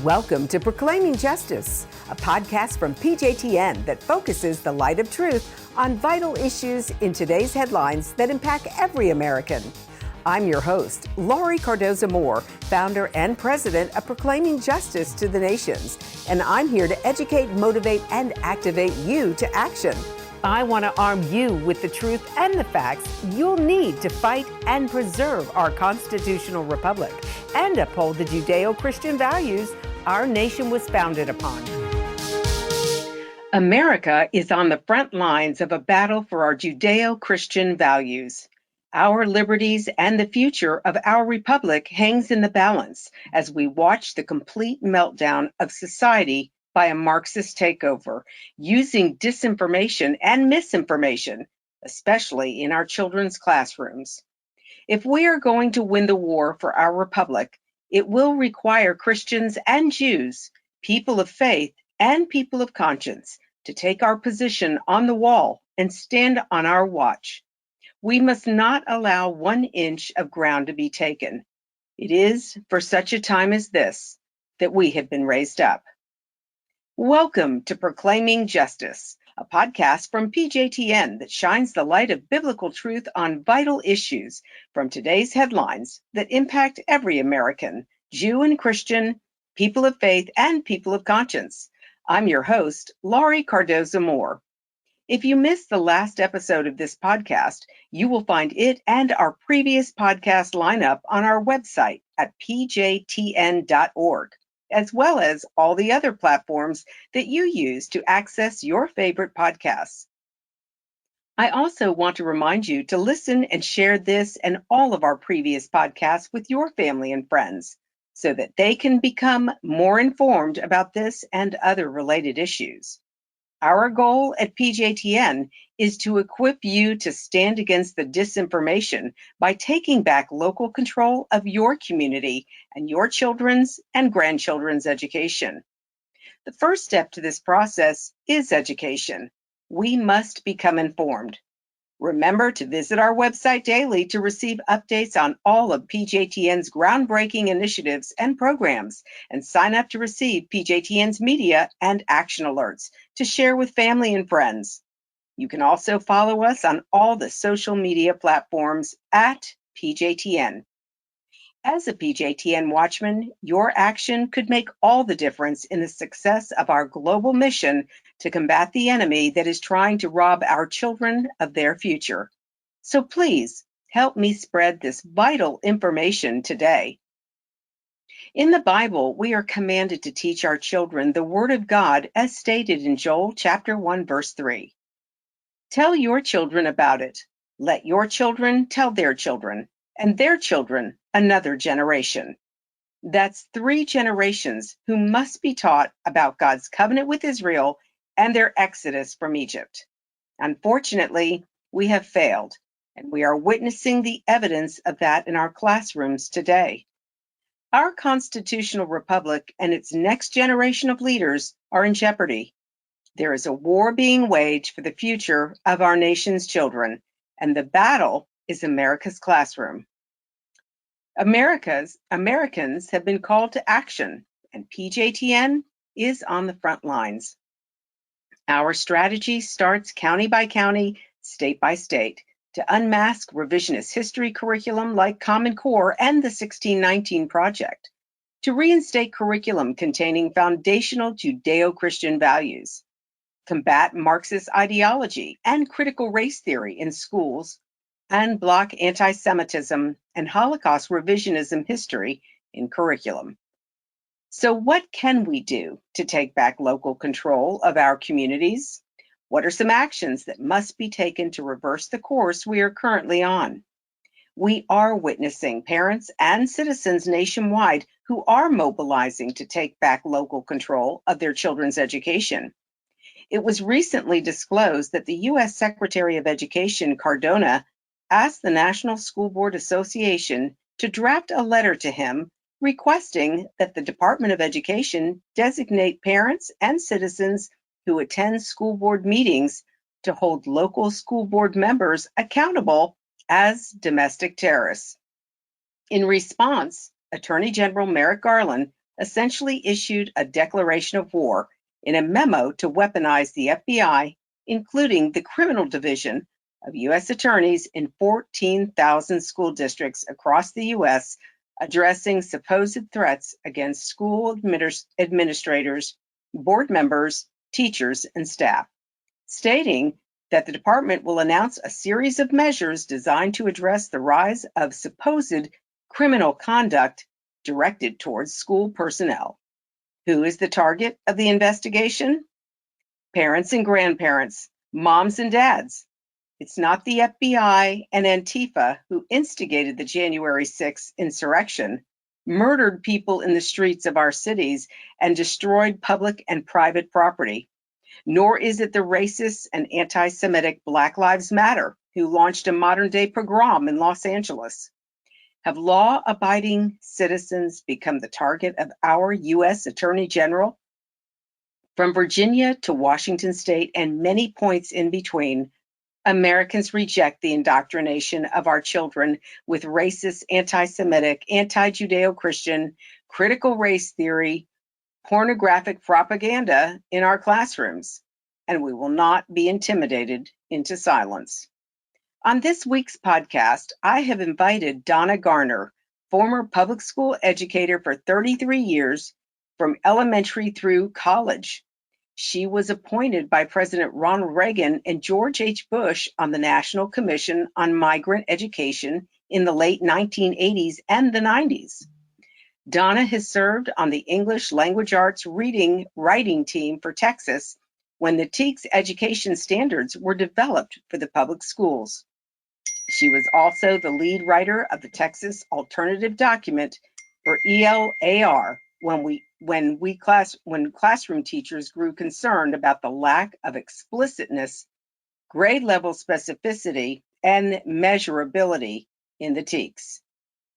Welcome to Proclaiming Justice, a podcast from PJTN that focuses the light of truth on vital issues in today's headlines that impact every American. I'm your host, Laurie Cardoza-Moore, founder and president of Proclaiming Justice to the Nations, and I'm here to educate, motivate, and activate you to action. I want to arm you with the truth and the facts you'll need to fight and preserve our constitutional republic and uphold the Judeo Christian values our nation was founded upon. America is on the front lines of a battle for our Judeo Christian values. Our liberties and the future of our republic hangs in the balance as we watch the complete meltdown of society by a Marxist takeover, using disinformation and misinformation, especially in our children's classrooms. If we are going to win the war for our republic, it will require Christians and Jews, people of faith and people of conscience, to take our position on the wall and stand on our watch. We must not allow 1 inch of ground to be taken. It is for such a time as this that we have been raised up. Welcome to Proclaiming Justice, a podcast from PJTN that shines the light of biblical truth on vital issues from today's headlines that impact every American, Jew and Christian, people of faith, and people of conscience. I'm your host, Laurie Cardoza-Moore. If you missed the last episode of this podcast, you will find it and our previous podcast lineup on our website at pjtn.org. as well as all the other platforms that you use to access your favorite podcasts. I also want to remind you to listen and share this and all of our previous podcasts with your family and friends so that they can become more informed about this and other related issues. Our goal at PJTN is to equip you to stand against the disinformation by taking back local control of your community and your children's and grandchildren's education. The first step to this process is education. We must become informed. Remember to visit our website daily to receive updates on all of PJTN's groundbreaking initiatives and programs, and sign up to receive PJTN's media and action alerts to share with family and friends. You can also follow us on all the social media platforms at PJTN. As a PJTN watchman, your action could make all the difference in the success of our global mission to combat the enemy that is trying to rob our children of their future. So please help me spread this vital information today. In the Bible, we are commanded to teach our children the Word of God as stated in Joel chapter 1, verse 3. Tell your children about it. Let your children tell their children, and their children another generation. That's 3 generations who must be taught about God's covenant with Israel and their exodus from Egypt. Unfortunately, we have failed, and we are witnessing the evidence of that in our classrooms today. Our constitutional republic and its next generation of leaders are in jeopardy. There is a war being waged for the future of our nation's children, and the battle is America's classroom. Americans have been called to action, and PJTN is on the front lines. Our strategy starts county by county, state by state, to unmask revisionist history curriculum like Common Core and the 1619 Project, to reinstate curriculum containing foundational Judeo-Christian values, combat Marxist ideology and critical race theory in schools, and block anti-Semitism and Holocaust revisionism history in curriculum. So what can we do to take back local control of our communities? What are some actions that must be taken to reverse the course we are currently on? We are witnessing parents and citizens nationwide who are mobilizing to take back local control of their children's education. It was recently disclosed that the U.S. Secretary of Education, Cardona, asked the National School Board Association to draft a letter to him requesting that the Department of Education designate parents and citizens who attend school board meetings to hold local school board members accountable as domestic terrorists. In response, Attorney General Merrick Garland essentially issued a declaration of war in a memo to weaponize the FBI, including the criminal division of U.S. attorneys in 14,000 school districts across the U.S., addressing supposed threats against school administrators, board members, teachers, and staff, stating that the department will announce a series of measures designed to address the rise of supposed criminal conduct directed towards school personnel. Who is the target of the investigation? Parents and grandparents, moms and dads. It's not the FBI and Antifa who instigated the January 6th insurrection, murdered people in the streets of our cities, and destroyed public and private property. Nor is it the racist and anti-Semitic Black Lives Matter who launched a modern-day pogrom in Los Angeles. Have law-abiding citizens become the target of our U.S. Attorney General? From Virginia to Washington State and many points in between, Americans reject the indoctrination of our children with racist, anti-Semitic, anti-Judeo Christian, critical race theory, pornographic propaganda in our classrooms, and we will not be intimidated into silence. On this week's podcast, I have invited Donna Garner, former public school educator for 33 years, from elementary through college. She was appointed by President Ronald Reagan and George H. Bush on the National Commission on Migrant Education in the late 1980s and the 90s. Donna has served on the English Language Arts writing team for Texas when the TEKS education standards were developed for the public schools. She was also the lead writer of the Texas Alternative Document for ELAR when classroom teachers grew concerned about the lack of explicitness, grade level specificity, and measurability in the TEKS.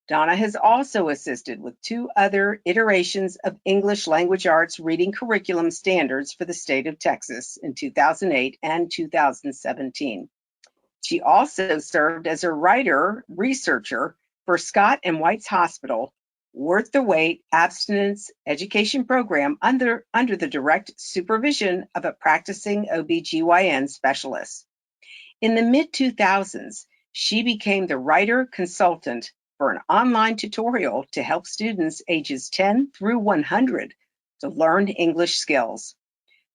Donna has also assisted with 2 other iterations of English Language Arts reading curriculum standards for the state of Texas in 2008 and 2017. She also served as a researcher for Scott and White's Hospital Worth the Wait abstinence education program under the direct supervision of a practicing OBGYN specialist. In the mid-2000s, she became the writer consultant for an online tutorial to help students ages 10 through 100 to learn English skills.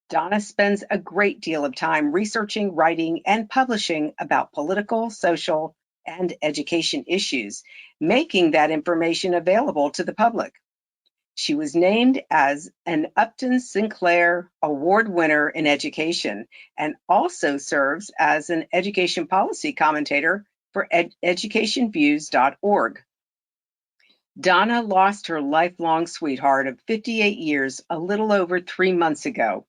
Donna spends a great deal of time researching, writing, and publishing about political, social, and education issues, making that information available to the public. She was named as an Upton Sinclair Award winner in education and also serves as an education policy commentator for educationviews.org. Donna lost her lifelong sweetheart of 58 years a little over 3 months ago.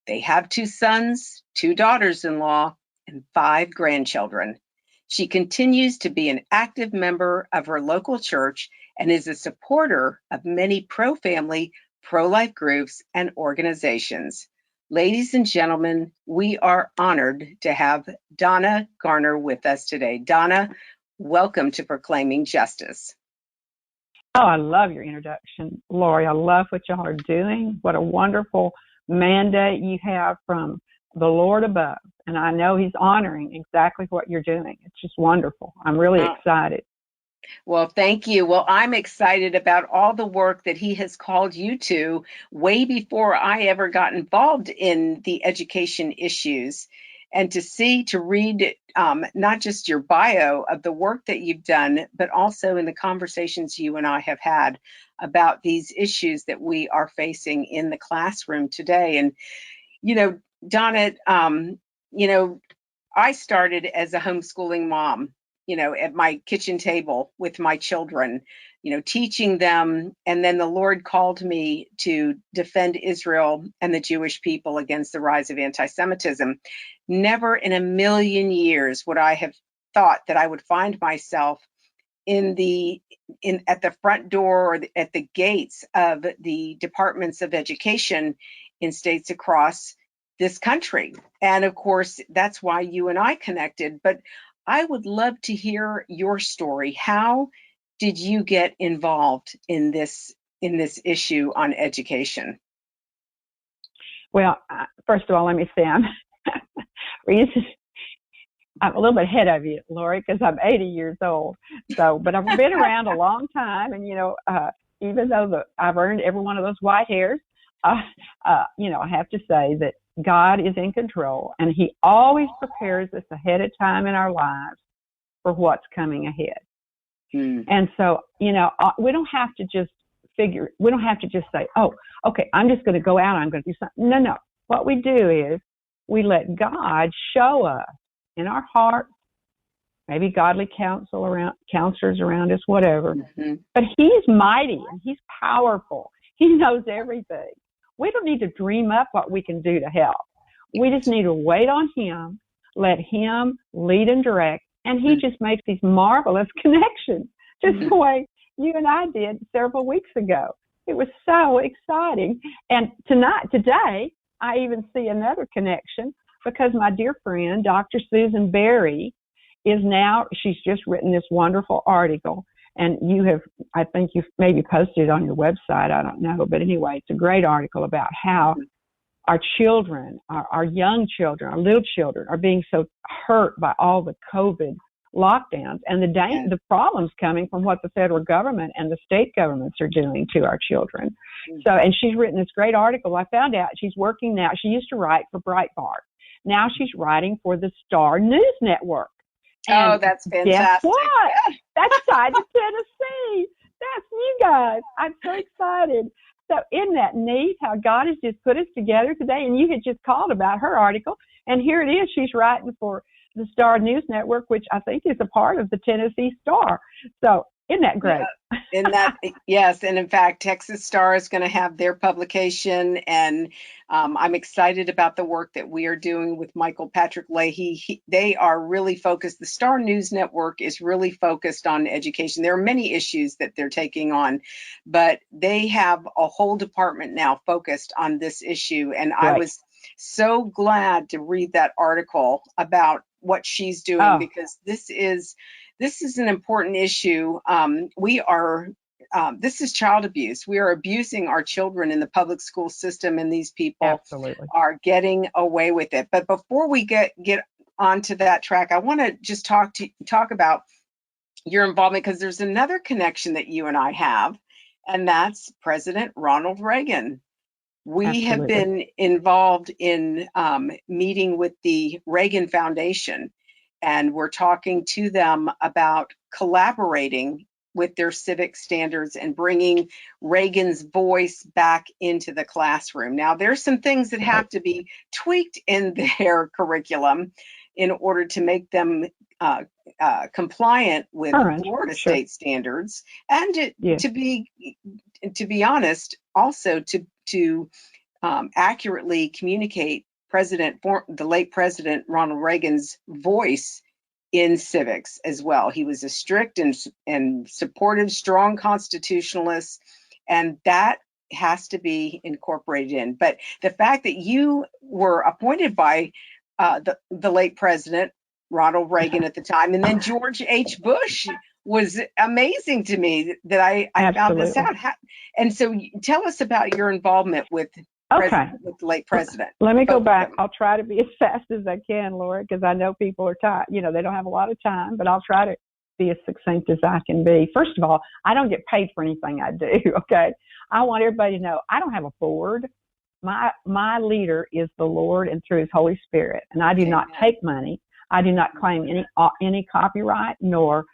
They have 2 sons, 2 daughters-in-law, and 5 grandchildren. She continues to be an active member of her local church and is a supporter of many pro-family, pro-life groups and organizations. Ladies and gentlemen, we are honored to have Donna Garner with us today. Donna, welcome to Proclaiming Justice. Oh, I love your introduction, Laurie. I love what y'all are doing. What a wonderful mandate you have from the Lord above. And I know He's honoring exactly what you're doing. It's just wonderful. I'm really excited. Well, thank you. Well, I'm excited about all the work that He has called you to way before I ever got involved in the education issues. And to read not just your bio of the work that you've done, but also in the conversations you and I have had about these issues that we are facing in the classroom today. And, Donna, I started as a homeschooling mom, at my kitchen table with my children, teaching them. And then the Lord called me to defend Israel and the Jewish people against the rise of anti-Semitism. Never in a million years would I have thought that I would find myself at the front door or at the gates of the departments of education in states across this country. And of course, that's why you and I connected. But I would love to hear your story. How did you get involved in this in this issue on education? Well, first of all, let me say I'm a little bit ahead of you, Laurie, because I'm 80 years old. But I've been around a long time, and even though I've earned every one of those white hairs, I have to say that God is in control, and He always prepares us ahead of time in our lives for what's coming ahead. And so, we don't have to just say, oh, okay, I'm just going to go out, I'm going to do something. No. What we do is we let God show us in our hearts, maybe godly counselors around us, whatever. But He's mighty and He's powerful. He knows everything. We don't need to dream up what we can do to help. We just need to wait on Him, let Him lead and direct, and He just makes these marvelous connections, just the way you and I did several weeks ago. It was so exciting. And today, I even see another connection because my dear friend, Dr. Susan Berry, she's just written this wonderful article. And I think you've maybe posted it on your website. I don't know. But anyway, it's a great article about how our children, our young children, our little children are being so hurt by all the COVID lockdowns and the problems coming from what the federal government and the state governments are doing to our children. So, and she's written this great article. I found out she's working now. She used to write for Breitbart. Now she's writing for the Star News Network. And that's fantastic. Guess what? That's side of Tennessee. That's you guys. I'm so excited. So isn't that neat how God has just put us together today? And you had just called about her article. And here it is. She's writing for the Star News Network, which I think is a part of the Tennessee Star. So isn't that great? Yes. And in fact, Texas Star is going to have their publication. And I'm excited about the work that we are doing with Michael Patrick Leahy. They are really focused. The Star News Network is really focused on education. There are many issues that they're taking on, but they have a whole department now focused on this issue. And I was so glad to read that article about what she's doing because this is an important issue. This is child abuse. We are abusing our children in the public school system, and these people are getting away with it. But before we get onto that track, I want to just talk about your involvement, because there's another connection that you and I have, and that's President Ronald Reagan. We have been involved in meeting with the Reagan Foundation, and we're talking to them about collaborating with their civic standards and bringing Reagan's voice back into the classroom. Now, there's some things that have to be tweaked in their curriculum in order to make them compliant with Florida state standards, and to be honest, also to accurately communicate the late President Ronald Reagan's voice in civics as well. He was a strict and supportive, strong constitutionalist, and that has to be incorporated in. But the fact that you were appointed by the late President Ronald Reagan at the time, and then George H. Bush, was amazing to me that I found this out. And so tell us about your involvement with the late president. Let me go back. I'll try to be as fast as I can, Laura, because I know people are tired. They don't have a lot of time, but I'll try to be as succinct as I can be. First of all, I don't get paid for anything I do, okay? I want everybody to know I don't have a board. My leader is the Lord and through His Holy Spirit, and I do not take money. I do not claim any copyright nor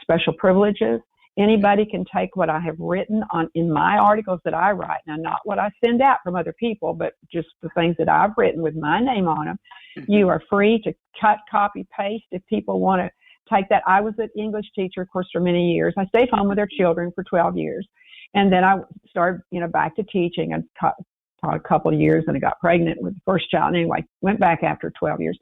special privileges. Anybody can take what I have written in my articles that I write. Now, not what I send out from other people, but just the things that I've written with my name on them. You are free to cut, copy, paste if people want to take that. I was an English teacher, of course, for many years. I stayed home with their children for 12 years. And then I started, back to teaching. I taught a couple of years, and I got pregnant with the first child. Anyway, went back after 12 years.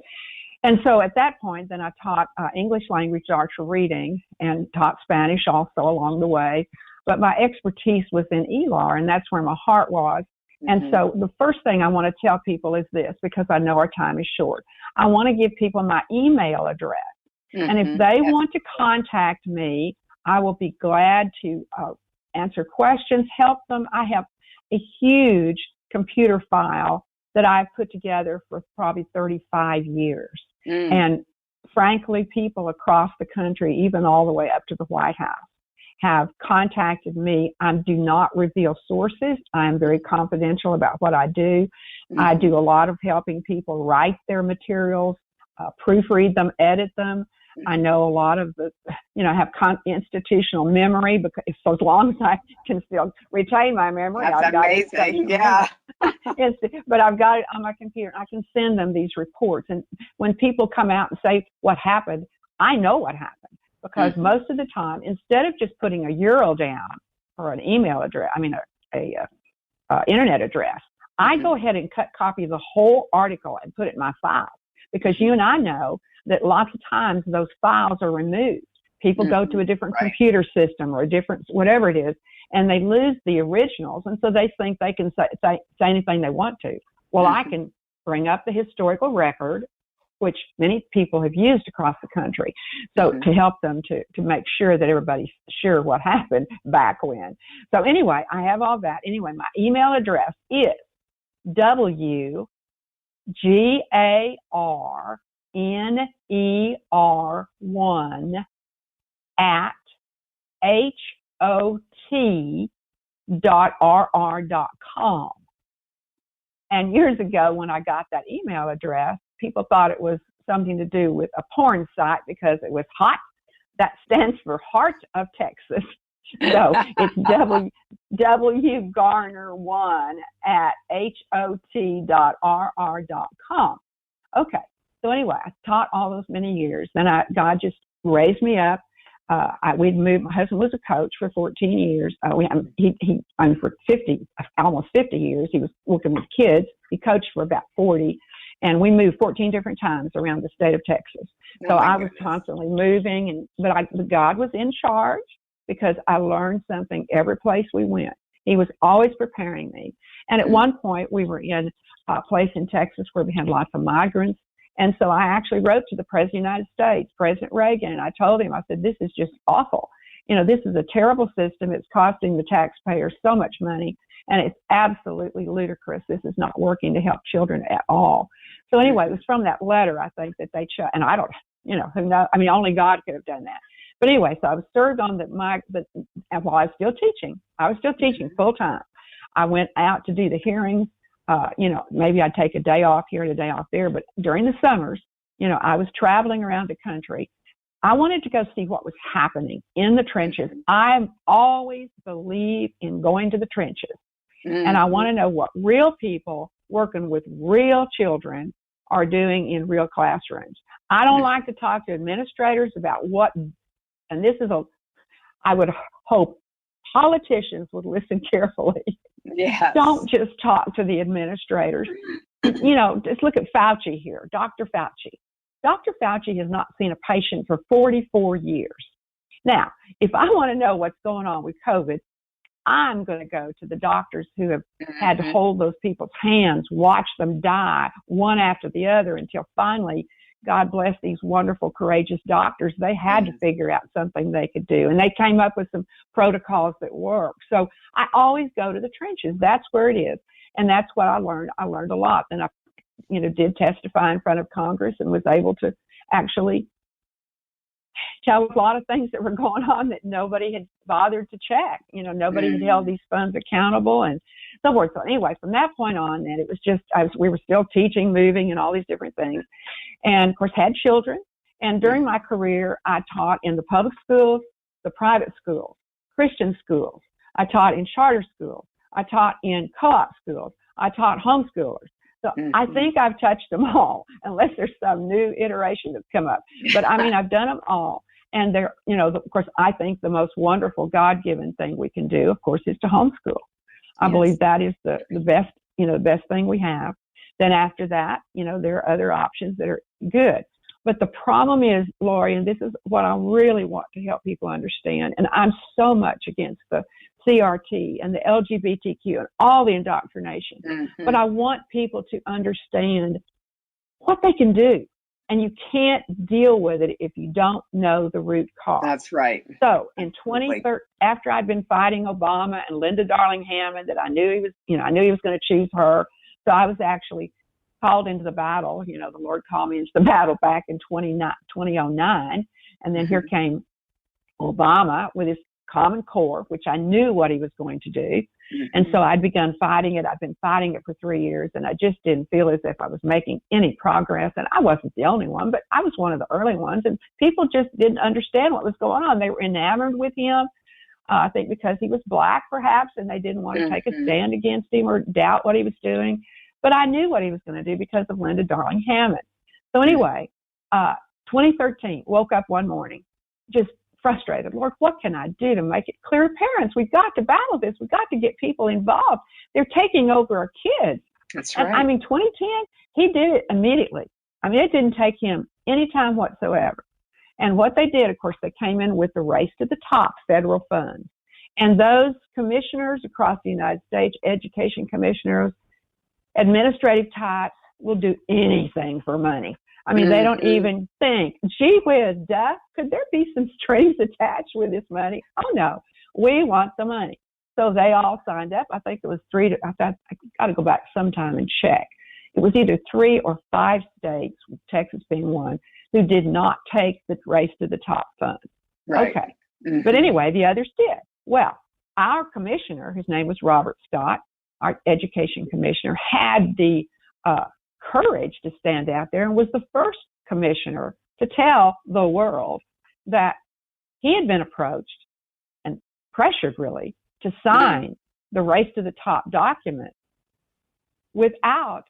And so at that point, then I taught English language arts for reading and taught Spanish also along the way. But my expertise was in ELAR, and that's where my heart was. And so the first thing I want to tell people is this, because I know our time is short. I want to give people my email address. And if they want to contact me, I will be glad to answer questions, help them. I have a huge computer file that I've put together for probably 35 years. And frankly, people across the country, even all the way up to the White House, have contacted me. I do not reveal sources. I am very confidential about what I do. I do a lot of helping people write their materials, proofread them, edit them. I know a lot of the, have institutional memory, because so as long as I can still retain my memory. That's amazing. Yeah. But I've got it on my computer. I can send them these reports. And when people come out and say what happened, I know what happened, because most of the time, instead of just putting a URL down or an email address, internet address, I go ahead and copy the whole article and put it in my file, because you and I know that lots of times those files are removed. People go to a different computer system or a different, whatever it is, and they lose the originals. And so they think they can say anything they want to. Well, I can bring up the historical record, which many people have used across the country. So to help them to make sure that everybody's sure what happened back when. So anyway, I have all that. Anyway, my email address is WGARNER1@hot.rr.com. And years ago, when I got that email address, people thought it was something to do with a porn site, because it was HOT. That stands for Heart of Texas. So it's wgarner1@hot.rr.com. Okay. So anyway, I taught all those many years. Then God just raised me up. We'd moved. My husband was a coach for 14 years. For almost 50 years. He was working with kids. He coached for about 40. And we moved 14 different times around the state of Texas. So I was constantly moving, but God was in charge, because I learned something every place we went. He was always preparing me. And at one point, we were in a place in Texas where we had lots of migrants. And so I actually wrote to the President of the United States, President Reagan, and I told him, I said, this is just awful. This is a terrible system. It's costing the taxpayers so much money, and it's absolutely ludicrous. This is not working to help children at all. So anyway, it was from that letter, I think, that they chose. And I don't, who knows? I mean, only God could have done that. But anyway, so I was served on while I was still teaching. I was still teaching full time. I went out to do the hearings. Maybe I'd take a day off here and a day off there. But during the summers, I was traveling around the country. I wanted to go see what was happening in the trenches. I always believe in going to the trenches. And I want to know what real people working with real children are doing in real classrooms. I don't like to talk to administrators about and this is I would hope politicians would listen carefully. Yes. Don't just talk to the administrators. Just look at Fauci here, Dr. Fauci. Dr. Fauci has not seen a patient for 44 years. Now, if I want to know what's going on with COVID, I'm going to go to the doctors who have had to hold those people's hands, watch them die one after the other, until finally, God bless these wonderful, courageous doctors, they had to figure out something they could do. And they came up with some protocols that work. So I always go to the trenches. That's where it is. And that's what I learned. I learned a lot. And I, did testify in front of Congress and was able to actually tell a lot of things that were going on that nobody had bothered to check. Nobody had held these funds accountable and so forth. So anyway, from that point on, then it was just, we were still teaching, moving, and all these different things. And of course, had children. And during my career, I taught in the public schools, the private schools, Christian schools. I taught in charter schools. I taught in co-op schools. I taught homeschoolers. So I think I've touched them all, unless there's some new iteration that's come up. But I mean, I've done them all. And they're, of course, I think the most wonderful God-given thing we can do, of course, is to homeschool. I believe that is the best, the best thing we have. Then after that, there are other options that are good. But the problem is, Laurie, and this is what I really want to help people understand, and I'm so much against the CRT and the LGBTQ and all the indoctrination, but I want people to understand what they can do And you can't deal with it if you don't know the root cause. That's right. So in 2013, after I'd been fighting Obama and Linda Darling Hammond, that I knew he was going to choose her. So I was actually called into the battle. The Lord called me into the battle back in 2009. And then here came Obama with his Common Core, which I knew what he was going to do. And so I'd begun fighting it. I've been fighting it for 3 years, and I just didn't feel as if I was making any progress. And I wasn't the only one, but I was one of the early ones. And people just didn't understand what was going on. They were enamored with him, I think because he was black, perhaps, and they didn't want to take a stand against him or doubt what he was doing. But I knew what he was going to do because of Linda Darling Hammond. So anyway, 2013, woke up one morning, just frustrated. Lord, what can I do to make it clear to parents? We've got to battle this. We've got to get people involved. They're taking over our kids. That's right. And, 2010, he did it immediately. It didn't take him any time whatsoever. And what they did, of course, they came in with the race to the top federal funds. And those commissioners across the United States, education commissioners, administrative types, will do anything for money. They don't even think, gee whiz, Duff, could there be some strings attached with this money? Oh, no, we want the money. So they all signed up. I think it was I got to go back sometime and check. It was either 3 or 5 states, with Texas being one, who did not take the race to the top fund. Right. Okay. But anyway, the others did. Well, our commissioner, his name was Robert Scott, our education commissioner, had the courage to stand out there and was the first commissioner to tell the world that he had been approached and pressured really to sign the race to the top document without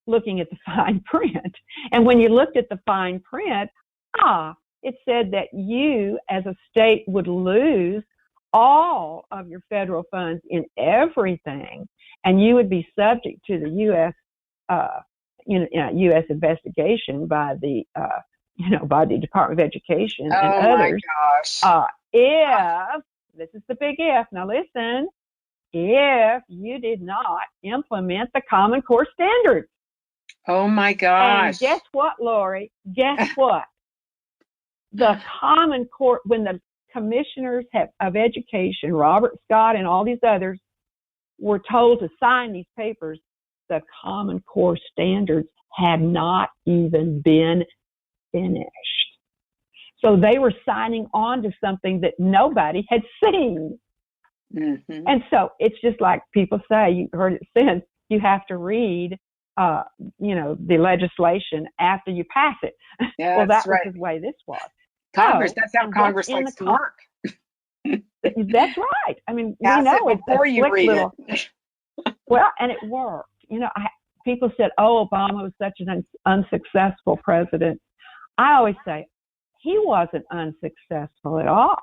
looking at the fine print. And when you looked at the fine print, it said that you as a state would lose all of your federal funds in everything, and you would be subject to the U.S. U.S. investigation by the Department of Education and others. Oh my gosh! If this is the big if. Now listen, if you did not implement the Common Core standards. Oh my gosh! And guess what, Laurie? Guess what? The Common Core, when the commissioners of education, Robert Scott and all these others, were told to sign these papers, the Common Core standards had not even been finished. So they were signing on to something that nobody had seen. And so it's just like people say, you heard it said, you have to read, the legislation after you pass it. Yeah, well, that was right. the way this was. Congress, that's how Congress likes to work. That's right. We Pass know it before you read it. Well, and it worked. People said, Obama was such an unsuccessful president. I always say, he wasn't unsuccessful at all.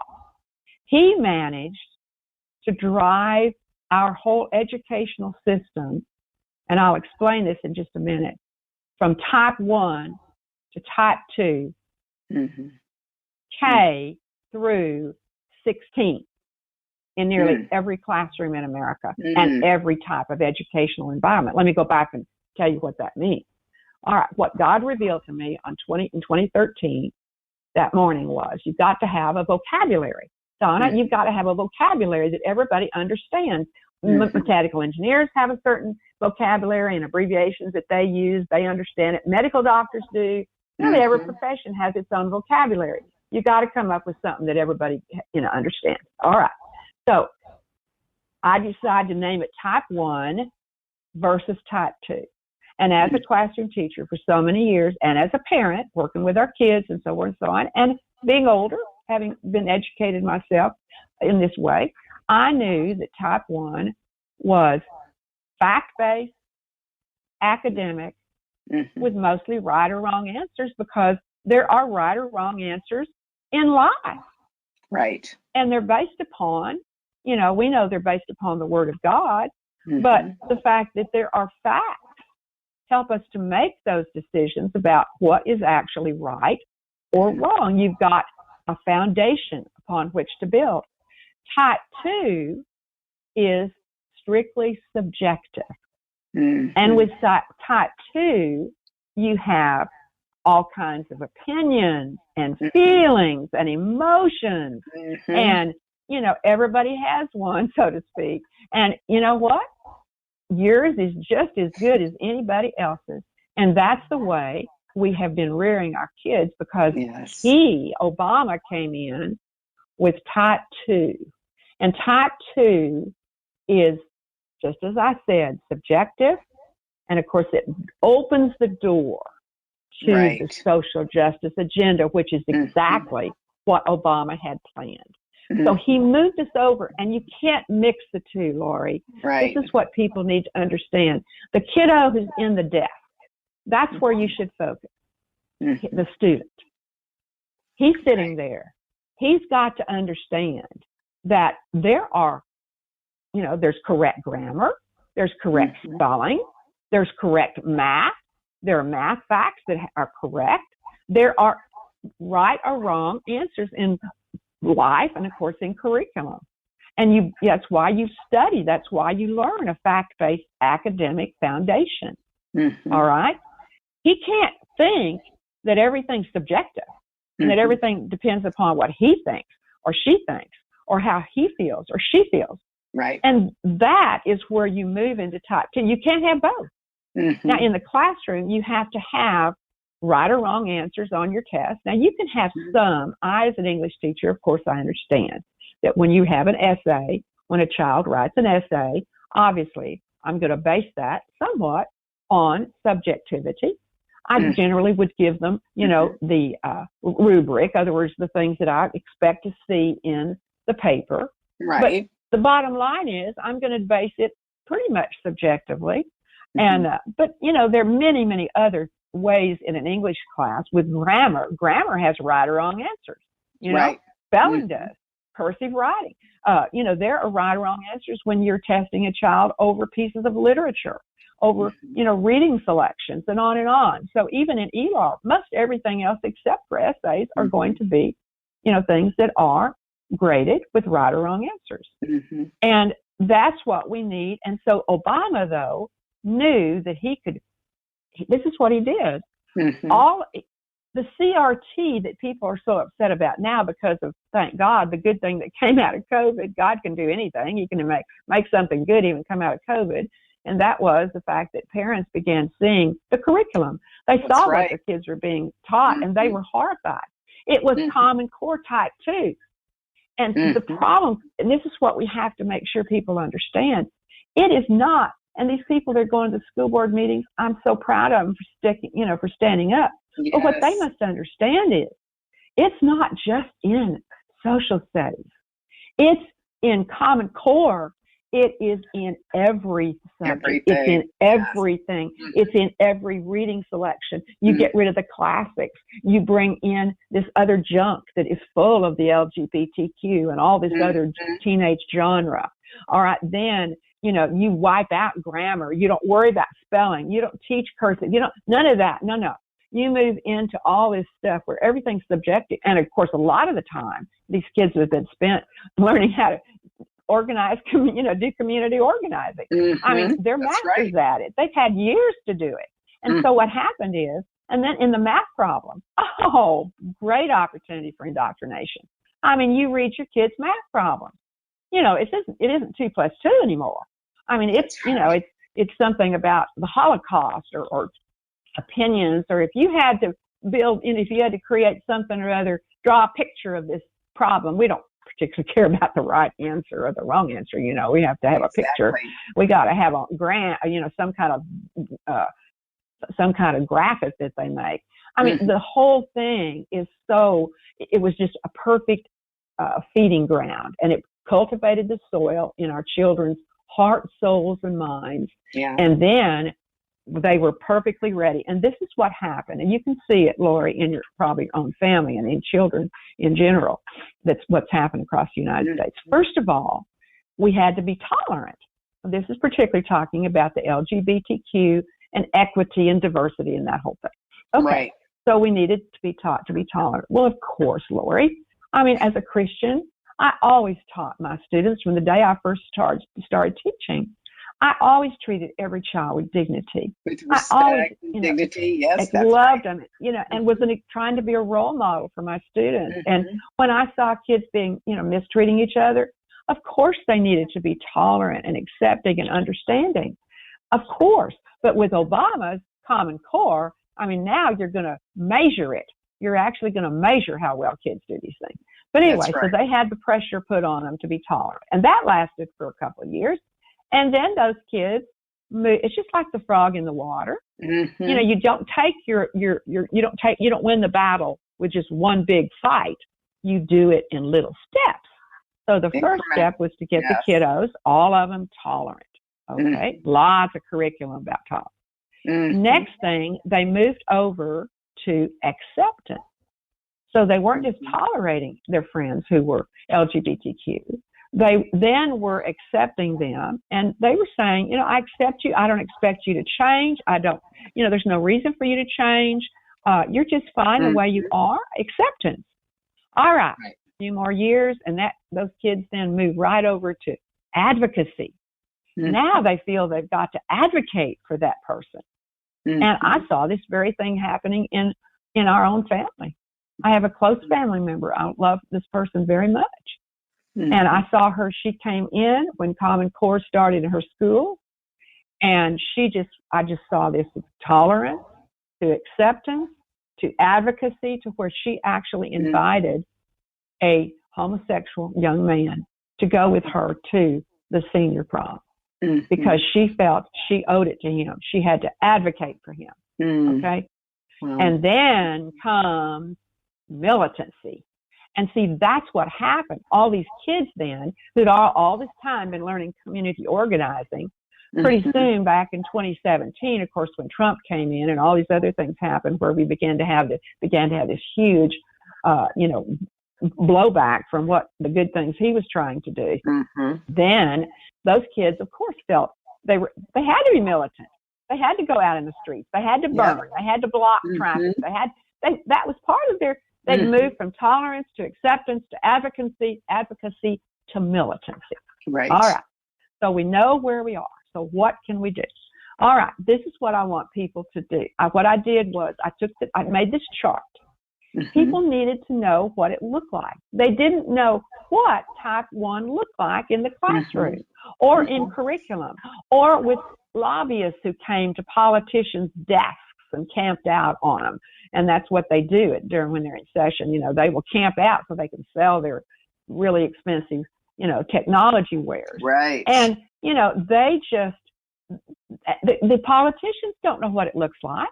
He managed to drive our whole educational system, and I'll explain this in just a minute, from type 1 to type 2, K through 16 in nearly every classroom in America and every type of educational environment. Let me go back and tell you what that means. All right, what God revealed to me in 2013 that morning was you've got to have a vocabulary. Donna, you've got to have a vocabulary that everybody understands. Mechanical engineers have a certain vocabulary and abbreviations that they use. They understand it. Medical doctors do. Every profession has its own vocabulary. You got to come up with something that everybody, understands. All right. So I decided to name it type 1 versus type 2. And as a classroom teacher for so many years, and as a parent working with our kids and so on and so on, and being older, having been educated myself in this way, I knew that type 1 was fact-based, academic, with mostly right or wrong answers, because there are right or wrong answers in life. Right. And they're based upon, we know they're based upon the Word of God, but the fact that there are facts help us to make those decisions about what is actually right or wrong. You've got a foundation upon which to build. Type 2 is strictly subjective. And with type 2, you have all kinds of opinions and feelings and emotions. And, everybody has one, so to speak. And you know what? Yours is just as good as anybody else's. And that's the way we have been rearing our kids, because Obama came in with type 2. And type 2 is, just as I said, subjective. And of course, it opens the door to the social justice agenda, which is exactly what Obama had planned. So he moved us over, and you can't mix the two, Laurie. This is what people need to understand. The kiddo who's in the desk, that's where you should focus, the student. He's sitting there. He's got to understand that there are, there's correct grammar, there's correct spelling, there's correct math, there are math facts that are correct, there are right or wrong answers in life, and of course in curriculum. And that's why you study, that's why you learn a fact-based academic foundation. All right? He can't think that everything's subjective and that everything depends upon what he thinks or she thinks or how he feels or she feels. And that is where you move into type 2. You can't have both. Now, in the classroom, you have to have right or wrong answers on your test. Now, you can have some. I, as an English teacher, of course, I understand that when you have an essay, when a child writes an essay, obviously, I'm going to base that somewhat on subjectivity. I generally would give them, the rubric, in other words, the things that I expect to see in the paper. But the bottom line is I'm going to base it pretty much subjectively. And but, there are many, many other ways in an English class with grammar. Grammar has right or wrong answers. Spelling does. Cursive writing. There are right or wrong answers when you're testing a child over pieces of literature, over, reading selections, and on and on. So even in ELAR, most everything else except for essays are going to be, things that are graded with right or wrong answers. And that's what we need. And so Obama, though, knew that he could, this is what he did. All the CRT that people are so upset about now because of, thank God, the good thing that came out of COVID. God can do anything. He can make something good even come out of COVID. And that was the fact that parents began seeing the curriculum. They saw what their kids were being taught, and they were horrified. It was Common Core type 2. And the problem, and this is what we have to make sure people understand, it is not. And these people that are going to school board meetings, I'm so proud of them for standing up. But what they must understand is it's not just in social studies. It's in Common Core. It is in every subject. It's in everything. It's in every reading selection. You get rid of the classics. You bring in this other junk that is full of the LGBTQ and all this other teenage genre. All right, then, you wipe out grammar. You don't worry about spelling. You don't teach cursive. None of that. No. You move into all this stuff where everything's subjective. And of course, a lot of the time, these kids have been spent learning how to organize, do community organizing. I mean, they're masters at it. They've had years to do it. And so what happened is, and then in the math problem, great opportunity for indoctrination. I mean, you read your kids' math problems. It isn't 2 + 2 anymore. I mean, it's something about the Holocaust or opinions, or if you had to if you had to create something or other, draw a picture of this problem. We don't particularly care about the right answer or the wrong answer. We have to have a picture. We got to have a some kind of graphic that they make. I mean, the whole thing is it was just a perfect feeding ground, and it cultivated the soil in our children's hearts, souls, and minds. And then they were perfectly ready. And this is what happened. And you can see it, Laurie, in your probably own family and in children in general. That's what's happened across the United States. First of all, we had to be tolerant. This is particularly talking about the LGBTQ and equity and diversity and that whole thing. Okay. So we needed to be taught to be tolerant. Well, of course, Laurie. I mean, as a Christian, I always taught my students from the day I first started teaching. I always treated every child with dignity. With I always, respect and dignity. Yes, like, that's loved them, and was trying to be a role model for my students. right. And when I saw kids being, mistreating each other, of course they needed to be tolerant and accepting and understanding. Of course. But with Obama's Common Core, I mean, now you're going to measure it. You're actually going to measure how well kids do these things. But anyway, That's right. so they had the pressure put on them to be tolerant. And that lasted for a couple of years. And then those kids, it's just like the frog in the water. Mm-hmm. You don't take you don't win the battle with just one big fight. You do it in little steps. So the first step was to get the kiddos, all of them, tolerant. Okay, lots of curriculum about tolerance. Next thing, they moved over to acceptance. So they weren't just tolerating their friends who were LGBTQ. They then were accepting them, and they were saying, I accept you. I don't expect you to change. I don't, there's no reason for you to change. You're just fine the way you are. Acceptance. All right. A few more years, and those kids then move right over to advocacy. Now they feel they've got to advocate for that person. And I saw this very thing happening in our own family. I have a close family member. I love this person very much. And I saw her, she came in when Common Core started in her school, and I just saw this tolerance to acceptance, to advocacy, to where she actually invited a homosexual young man to go with her to the senior prom because she felt she owed it to him. She had to advocate for him. Okay. Wow. And then comes militancy. And see, that's what happened. All these kids then, who'd all this time been learning community organizing, pretty soon back in 2017, of course, when Trump came in and all these other things happened, where we began to have this huge, blowback from what the good things he was trying to do. Then those kids, of course, felt they had to be militant. They had to go out in the streets. They had to burn. They had to block traffic. That was part of their. They moved from tolerance to acceptance to advocacy to militancy. Right. All right. So we know where we are. So what can we do? All right. This is what I want people to do. What I did was I made this chart. People needed to know what it looked like. They didn't know what type 1 looked like in the classroom or in curriculum or with lobbyists who came to politicians' desks and camped out on them. And that's what they do during when they're in session. They will camp out so they can sell their really expensive, technology wares. Right. And, they just, the politicians don't know what it looks like.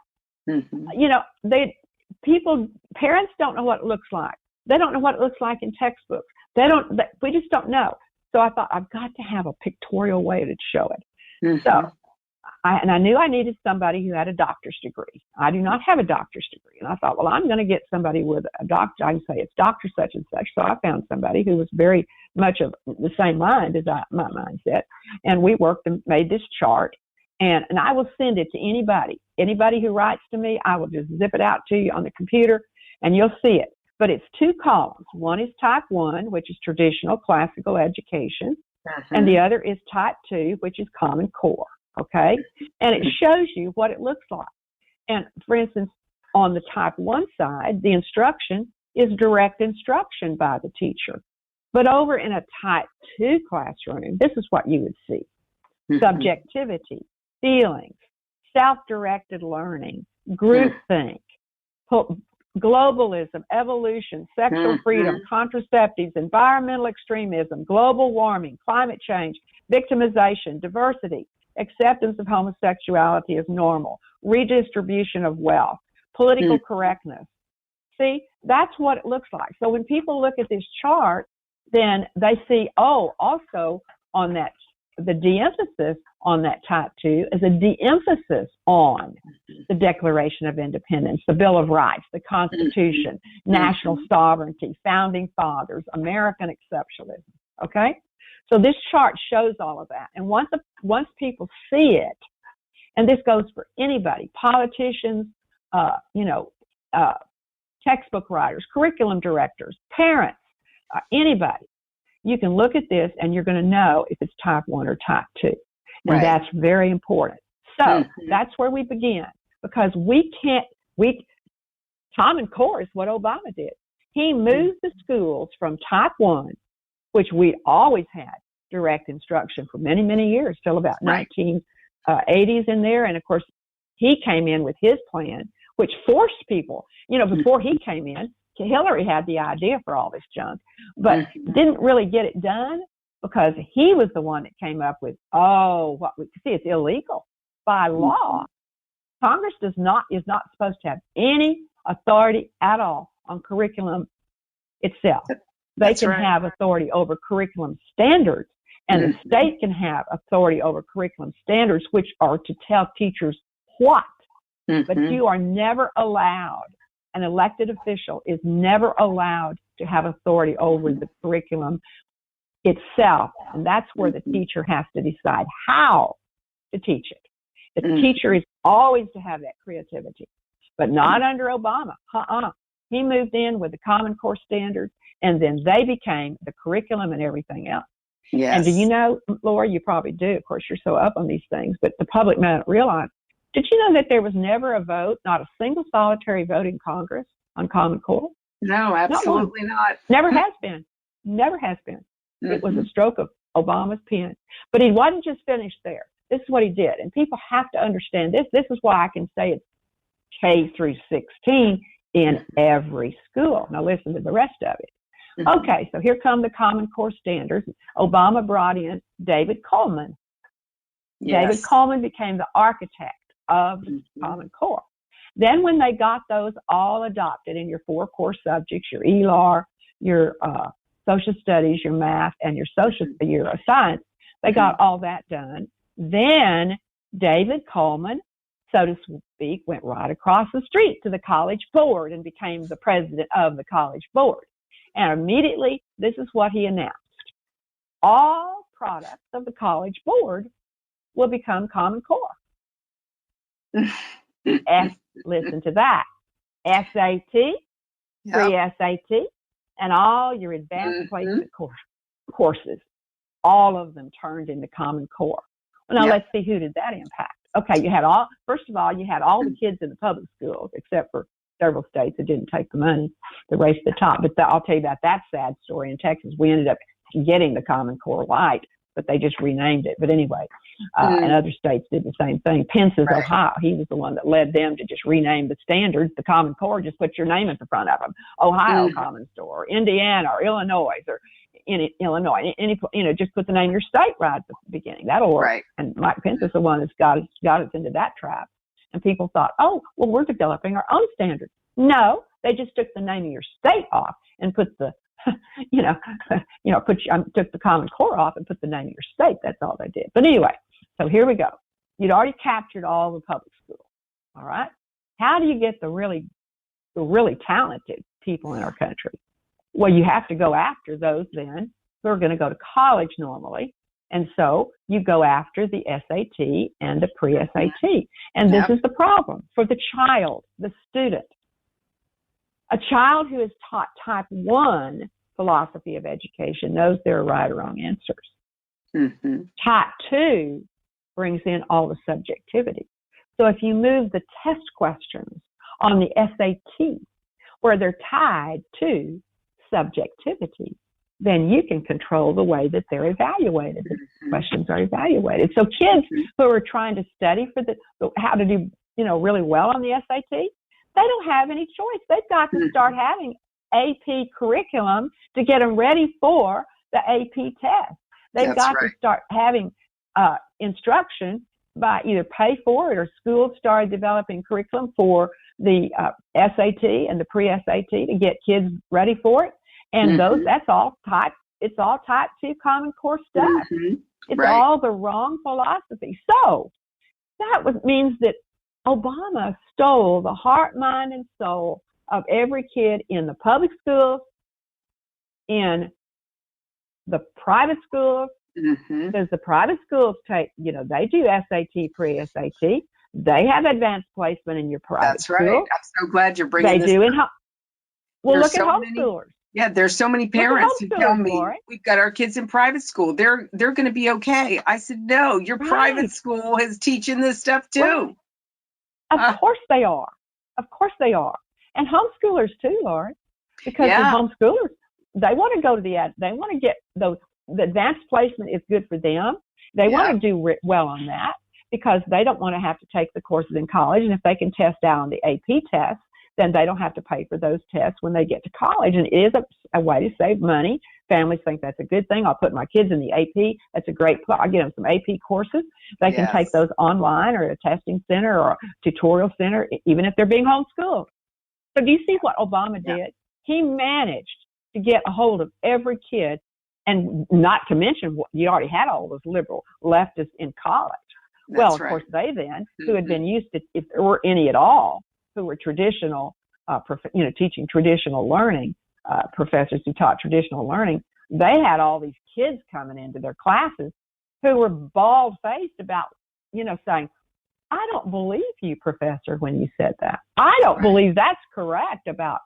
Parents don't know what it looks like. They don't know what it looks like in textbooks. We just don't know. So I thought, I've got to have a pictorial way to show it. So I knew I needed somebody who had a doctor's degree. I do not have a doctor's degree. And I thought, well, I'm going to get somebody with a doctor. I can say it's Dr. such and such. So I found somebody who was very much of the same mind as my mindset. And we worked and made this chart. And I will send it to anybody. Anybody who writes to me, I will just zip it out to you on the computer, and you'll see it. But it's 2 columns. One is type 1, which is traditional classical education, and the other is type 2, which is Common Core. Okay? And it shows you what it looks like. And for instance, on the type 1 side, the instruction is direct instruction by the teacher. But over in a type 2 classroom, this is what you would see. Subjectivity, feelings, self-directed learning, groupthink, globalism, evolution, sexual freedom, contraceptives, environmental extremism, global warming, climate change, victimization, diversity, acceptance of homosexuality as normal, redistribution of wealth, political correctness. See, that's what it looks like. So when people look at this chart, then they see, also on that, the de-emphasis on that type 2 is a de-emphasis on the Declaration of Independence, the Bill of Rights, the Constitution, national sovereignty, founding fathers, American exceptionalism. Okay? So this chart shows all of that. And once people see it, and this goes for anybody, politicians, textbook writers, curriculum directors, parents, anybody, you can look at this and you're going to know if it's type 1 or type 2. And Right. that's very important. So that's where we begin, because Common Core is what Obama did. He moved the schools from type 1, which we always had direct instruction for many, many years, till about 1980s in there. And of course, he came in with his plan, which forced people, before he came in, Hillary had the idea for all this junk, but didn't really get it done because he was the one that came up with, it's illegal by law. Congress is not supposed to have any authority at all on curriculum itself. They can have authority over curriculum standards, and the state can have authority over curriculum standards, which are to tell teachers what. But you are never allowed, an elected official is never allowed to have authority over the curriculum itself. And that's where the teacher has to decide how to teach it. The teacher is always to have that creativity, but not under Obama. He moved in with the Common Core standards, and then they became the curriculum and everything else. Yes. And do you know, Laura, you probably do, of course, you're so up on these things, but the public may not realize, did you know that there was never a vote, not a single solitary vote in Congress on Common Core? No, absolutely not. Never has been. Never has been. It was a stroke of Obama's pen. But he wasn't just finished there. This is what he did. And people have to understand this. This is why I can say it's K through 16 in every school. Now listen to the rest of it. Okay, so here come the Common Core standards. Obama brought in David Coleman. Yes. David Coleman became the architect of the Common Core. Then when they got those all adopted in your 4 core subjects, your ELAR, your social studies, your math, and your science, they got all that done. Then David Coleman, so to speak, went right across the street to the College Board and became the president of the College Board. And immediately, this is what he announced. All products of the College Board will become Common Core. Listen to that. SAT, pre-SAT, and all your advanced placement courses, all of them turned into Common Core. Well, now let's see, who did that impact? Okay, you had all the kids in the public schools, except for several states that didn't take the money to race to the top. But I'll tell you about that sad story in Texas. We ended up getting the Common Core Light, but they just renamed it. But anyway, and other states did the same thing. Pence's Ohio, he was the one that led them to just rename the standards. The Common Core, just put your name at the front of them. Ohio Common Store, or Indiana, or Illinois, or Illinois, just put the name of your state right at the beginning. That'll work. Right. And Mike Pence is the one that's got us into that trap. And people thought, we're developing our own standards. No, they just took the name of your state off and put the, took the Common Core off and put the name of your state. That's all they did. But anyway, so here we go. You'd already captured all the public schools. All right. How do you get the really talented people in our country? Well, you have to go after those then who are going to go to college normally. And so you go after the SAT and the pre-SAT. And this is the problem for the child, the student. A child who is taught type 1 philosophy of education knows there are right or wrong answers. Type 2 brings in all the subjectivity. So if you move the test questions on the SAT, where they're tied to subjectivity, then you can control the way that they're evaluated. The questions are evaluated. So kids who are trying to study for how to do, really well on the SAT, they don't have any choice. They've got to start having AP curriculum to get them ready for the AP test. They've got to start having instruction by either pay for it or schools started developing curriculum for the SAT and the pre-SAT to get kids ready for it. And it's all type 2 Common Core stuff. It's all the wrong philosophy. So that means that Obama stole the heart, mind, and soul of every kid in the public schools, in the private schools, because the private schools they do SAT, pre-SAT. They have advanced placement in your private school. That's right. I'm so glad you're bringing this up. Look at homeschoolers. Yeah, there's so many Look at parents who tell homeschoolers, me Lori. we've got our kids in private school. They're going to be okay. I said, no, your private Right, school is teaching this stuff right. too. Of Uh, course they are. Of course they are. And homeschoolers too, Lori, because the yeah, homeschoolers, they want to go to they want to get those, the advanced placement is good for them. They want yeah, to do well on that because they don't want to have to take the courses in college. And if they can test out on the AP test, then they don't have to pay for those tests when they get to college. And it is a way to save money. Families think that's a good thing. I'll put my kids in the AP. That's a great, I'll get them some AP courses. They can take yes, those online or at a testing center or a tutorial center, even if they're being homeschooled. So do you see what Obama yeah, did? He managed to get a hold of every kid, and not to mention you already had all those liberal leftists in college. Well, that's of right. course, they then, who had Hmm. been used to, if there were any at all, who were traditional, teaching traditional learning, professors who taught traditional learning, they had all these kids coming into their classes who were bald-faced about, saying, I don't believe you, Professor, when you said that. I don't Right. believe that's correct about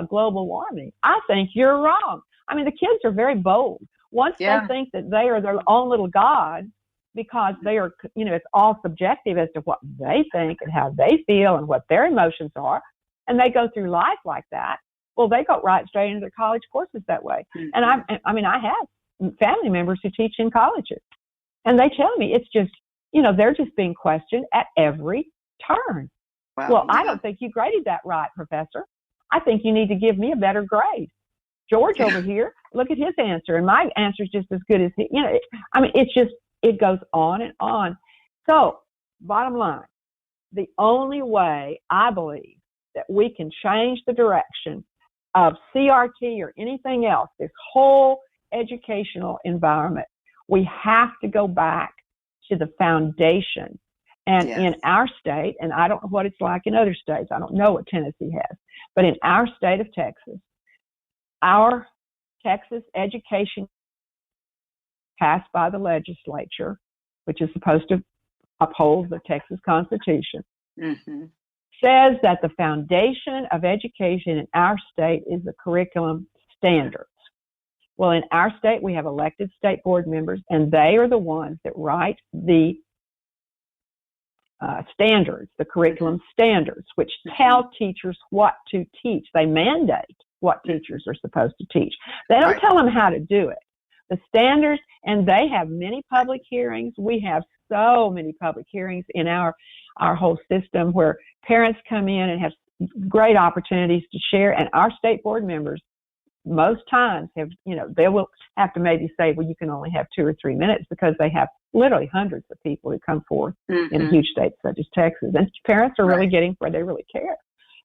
global warming. I think you're wrong. I mean, the kids are very bold. Once they Yeah. think that they are their own little god, because they are, it's all subjective as to what they think and how they feel and what their emotions are, and they go through life like that. Well, they go right straight into their college courses that way. And Hmm. I have family members who teach in colleges, and they tell me it's just, they're just being questioned at every turn. Well, Well, I yeah. don't think you graded that right, Professor. I think you need to give me a better grade. George over here, look at his answer, and my answer is just as good as he. It's just, it goes on and on. So, bottom line, the only way I believe that we can change the direction of CRT or anything else, this whole educational environment, we have to go back to the foundation. And Yes. in our state, and I don't know what it's like in other states, I don't know what Tennessee has, but in our state of Texas, our Texas education passed by the legislature, which is supposed to uphold the Texas Constitution, Hmm. says that the foundation of education in our state is the curriculum standards. Well, in our state, we have elected state board members, and they are the ones that write the standards, the curriculum standards, which tell teachers what to teach. They mandate what teachers are supposed to teach. They don't Right. tell them how to do it. The standards, and they have many public hearings. We have so many public hearings in our whole system where parents come in and have great opportunities to share, and our state board members most times have, they will have to maybe say, well, you can only have 2 or 3 minutes, because they have literally hundreds of people who come forth in a Hmm. huge state such as Texas. And parents are really Right. getting where they really care.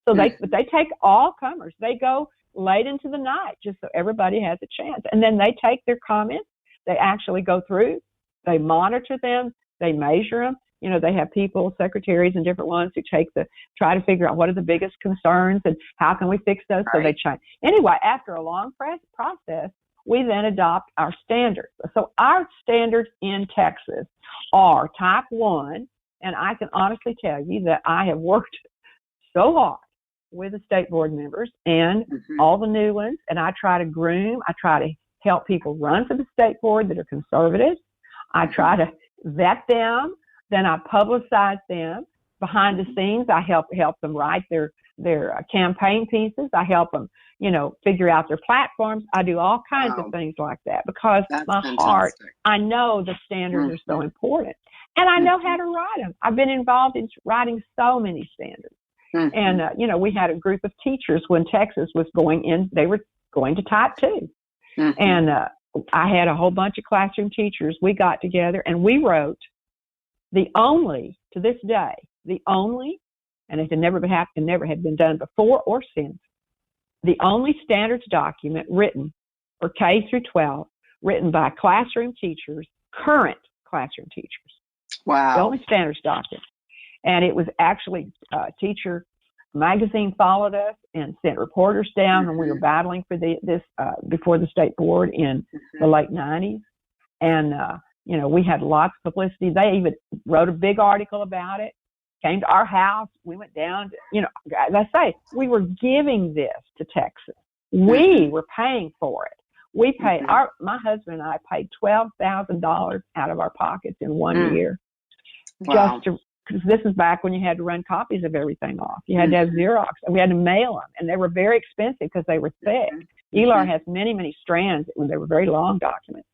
So Hmm. they take all comers. They go late into the night just so everybody has a chance. And then they take their comments. They actually go through. They monitor them. They measure them. They have people, secretaries and different ones who try to figure out what are the biggest concerns and how can we fix those. So they Right. change. Anyway, after a long process, we then adopt our standards. So our standards in Texas are type 1, and I can honestly tell you that I have worked so hard with the state board members and Hmm. all the new ones, and I try to help people run for the state board that are conservative. I try to vet them, then I publicize them. Behind the scenes, I help them write their campaign pieces. I help them, figure out their platforms. I do all kinds of Wow. things like that because That's my heart, fantastic. I know the standards are so Hmm. important, and I know how Hmm. to write them. I've been involved in writing so many standards. Hmm. And, we had a group of teachers when Texas was going in, they were going to type 2. Hmm. And I had a whole bunch of classroom teachers. We got together and we wrote to this day, and it had never been happened, never had been done before or since, the only standards document written for K through 12, written by classroom teachers, current classroom teachers. The Wow. only standards document. And it was actually Teacher Magazine followed us and sent reporters down when we were battling for this before the state board in the late 90s. And, we had lots of publicity. They even wrote a big article about it, came to our house. We went down, as I say, we were giving this to Texas. We were paying for it. We paid Mhm. my husband and I paid $12,000 out of our pockets in one year, Wow. because this is back when you had to run copies of everything off. You had to have Xerox, and we had to mail them, and they were very expensive because they were thick. Elar has many, many strands. They were very long documents.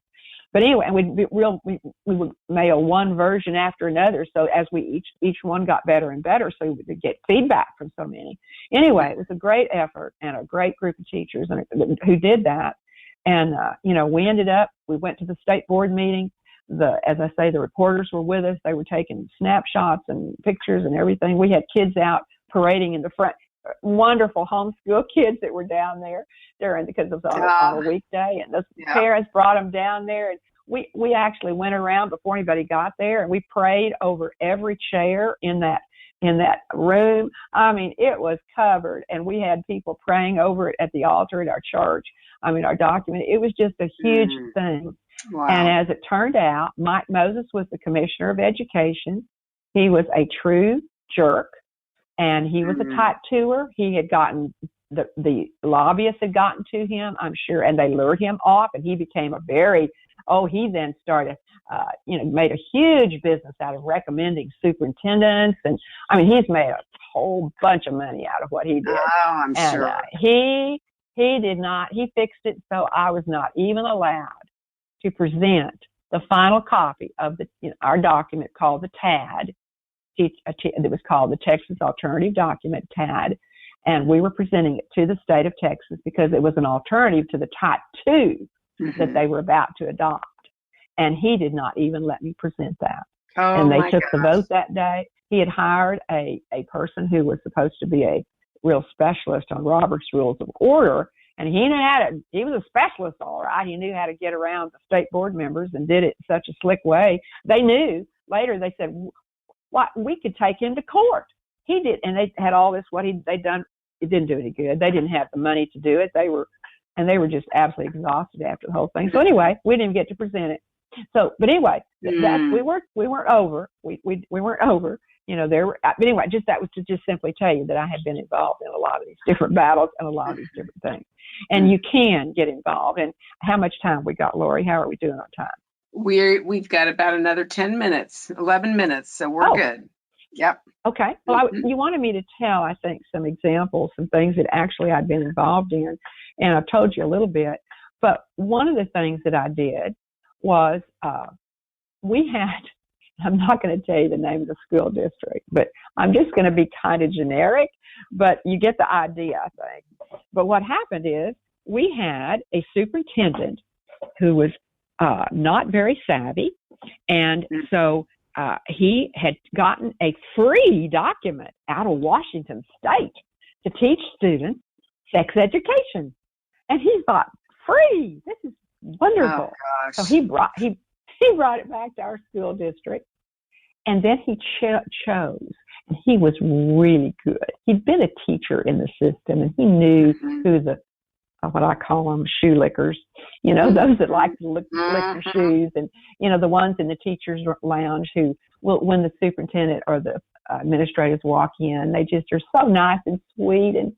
But anyway, and we would mail one version after another. So as we each one got better and better, so we would get feedback from so many. Anyway, it was a great effort and a great group of teachers who did that. And we went to the state board meeting. As I say, the reporters were with us. They were taking snapshots and pictures and everything. We had kids out parading in the front. Wonderful homeschool kids that were down there because it was on a weekday, and those parents brought them down there, and we actually went around before anybody got there, and we prayed over every chair in that room. I mean, it was covered, and we had people praying over it at the altar at our church. I mean, our document. It was just a huge thing. Wow. And as it turned out, Mike Moses was the commissioner of education. He was a true jerk. And he was a type twoer. He had gotten, the lobbyists had gotten to him, I'm sure, and they lured him off, and he became he then started, made a huge business out of recommending superintendents. And I mean, he's made a whole bunch of money out of what he did. Oh, I'm sure. He fixed it so I was not even allowed to present the final copy of our document called the TAD. It was called the Texas Alternative Document, TAD, and we were presenting it to the state of Texas because it was an alternative to the Type 2 that they were about to adopt. And he did not even let me present that. Oh, and they took the vote that day. He had hired a person who was supposed to be a real specialist on Robert's Rules of Order, and he was a specialist, all right. He knew how to get around the state board members and did it in such a slick way. They knew. Later they said, we could take him to court. He did, and they had all this. They'd done, it didn't do any good. They didn't have the money to do it. They were just absolutely exhausted after the whole thing. So anyway, we didn't get to present it. So, but anyway, we weren't over. We weren't over. But anyway, that was to just simply tell you that I had been involved in a lot of these different battles and a lot of these different things. And you can get involved. And how much time we got, Laurie? How are we doing on time? We've got about another 10 minutes, 11 minutes, so we're good. Yep. Okay. Well, you wanted me to tell, I think, some examples, some things that actually I'd been involved in, and I've told you a little bit. But one of the things that I did was we had, I'm not going to tell you the name of the school district, but I'm just going to be kind of generic, but you get the idea, I think. But what happened is we had a superintendent who was not very savvy, and so he had gotten a free document out of Washington State to teach students sex education, and he thought, free, this is wonderful. Oh, so he brought it back to our school district, and then he chose, and he was really good. He'd been a teacher in the system, and he knew who the what I call them shoe lickers, those that like to lick your shoes, and the ones in the teachers lounge who will, when the superintendent or the administrators walk in, they just are so nice and sweet, and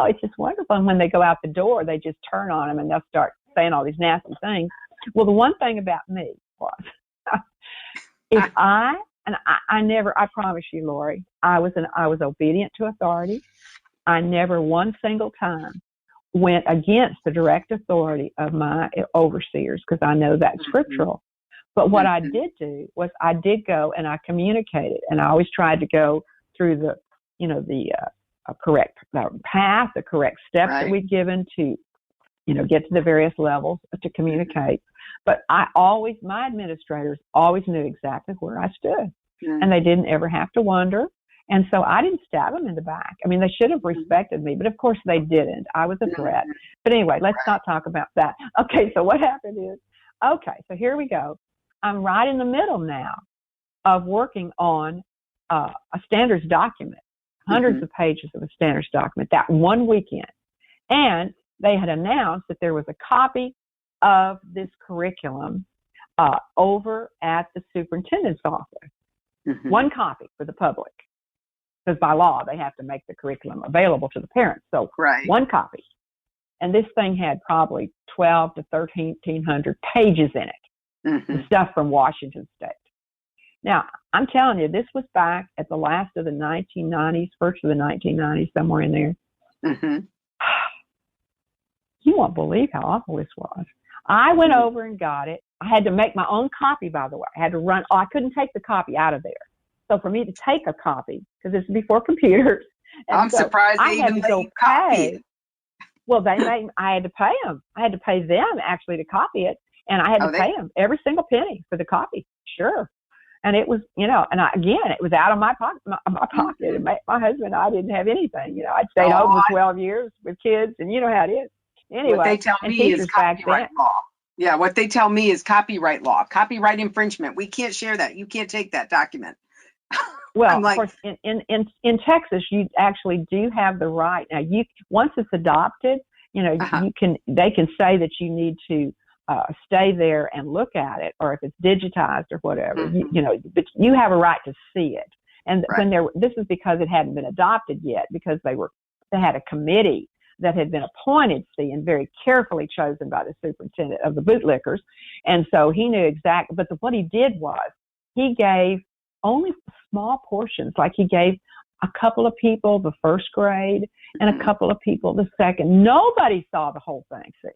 it's just wonderful. And when they go out the door, they just turn on them and they'll start saying all these nasty things. Well, the one thing about me was I promise you, Laurie, I was obedient to authority. I never one single time went against the direct authority of my overseers, because I know that's scriptural. But what I did do was I did go and I communicated, and I always tried to go through the correct path, the correct steps that we've given to, get to the various levels to communicate. But my administrators always knew exactly where I stood, and they didn't ever have to wonder. And so I didn't stab them in the back. I mean, they should have respected me, but of course they didn't. I was a threat. But anyway, let's not talk about that. Okay, so what happened is, so here we go. I'm right in the middle now of working on a standards document, hundreds of pages of a standards document that one weekend. And they had announced that there was a copy of this curriculum over at the superintendent's office. One copy for the public. Because by law, they have to make the curriculum available to the parents. So one copy. And this thing had probably 12 to 1,300 pages in it, the stuff from Washington State. Now, I'm telling you, this was back at the last of the 1990s, first of the 1990s, somewhere in there. You won't believe how awful this was. I went over and got it. I had to make my own copy, by the way. I had to run. I couldn't take the copy out of there. So for me to take a copy, because this is before computers. I'm surprised they even let you copy it. Well, I had to pay them. I had to pay them actually to copy it, and I had to pay them every single penny for the copy. Sure. And it was, you know, and it was out of my pocket. My pocket. And my husband and I didn't have anything. You know, I'd stayed home for 12 years with kids, and you know how it is. Anyway, what they tell me is copyright law. Yeah, what they tell me is copyright law, copyright infringement. We can't share that. You can't take that document. Well, of course, in Texas, you actually do have the right. Now, once it's adopted, you know, they can say that you need to stay there and look at it, or if it's digitized or whatever, you know, but you have a right to see it. And when this is because it hadn't been adopted yet, because they had a committee that had been appointed, and very carefully chosen by the superintendent of the bootlickers. And so he knew exactly, but what he did was he gave only small portions, like he gave a couple of people the first grade and a couple of people the second. Nobody saw the whole thing, see.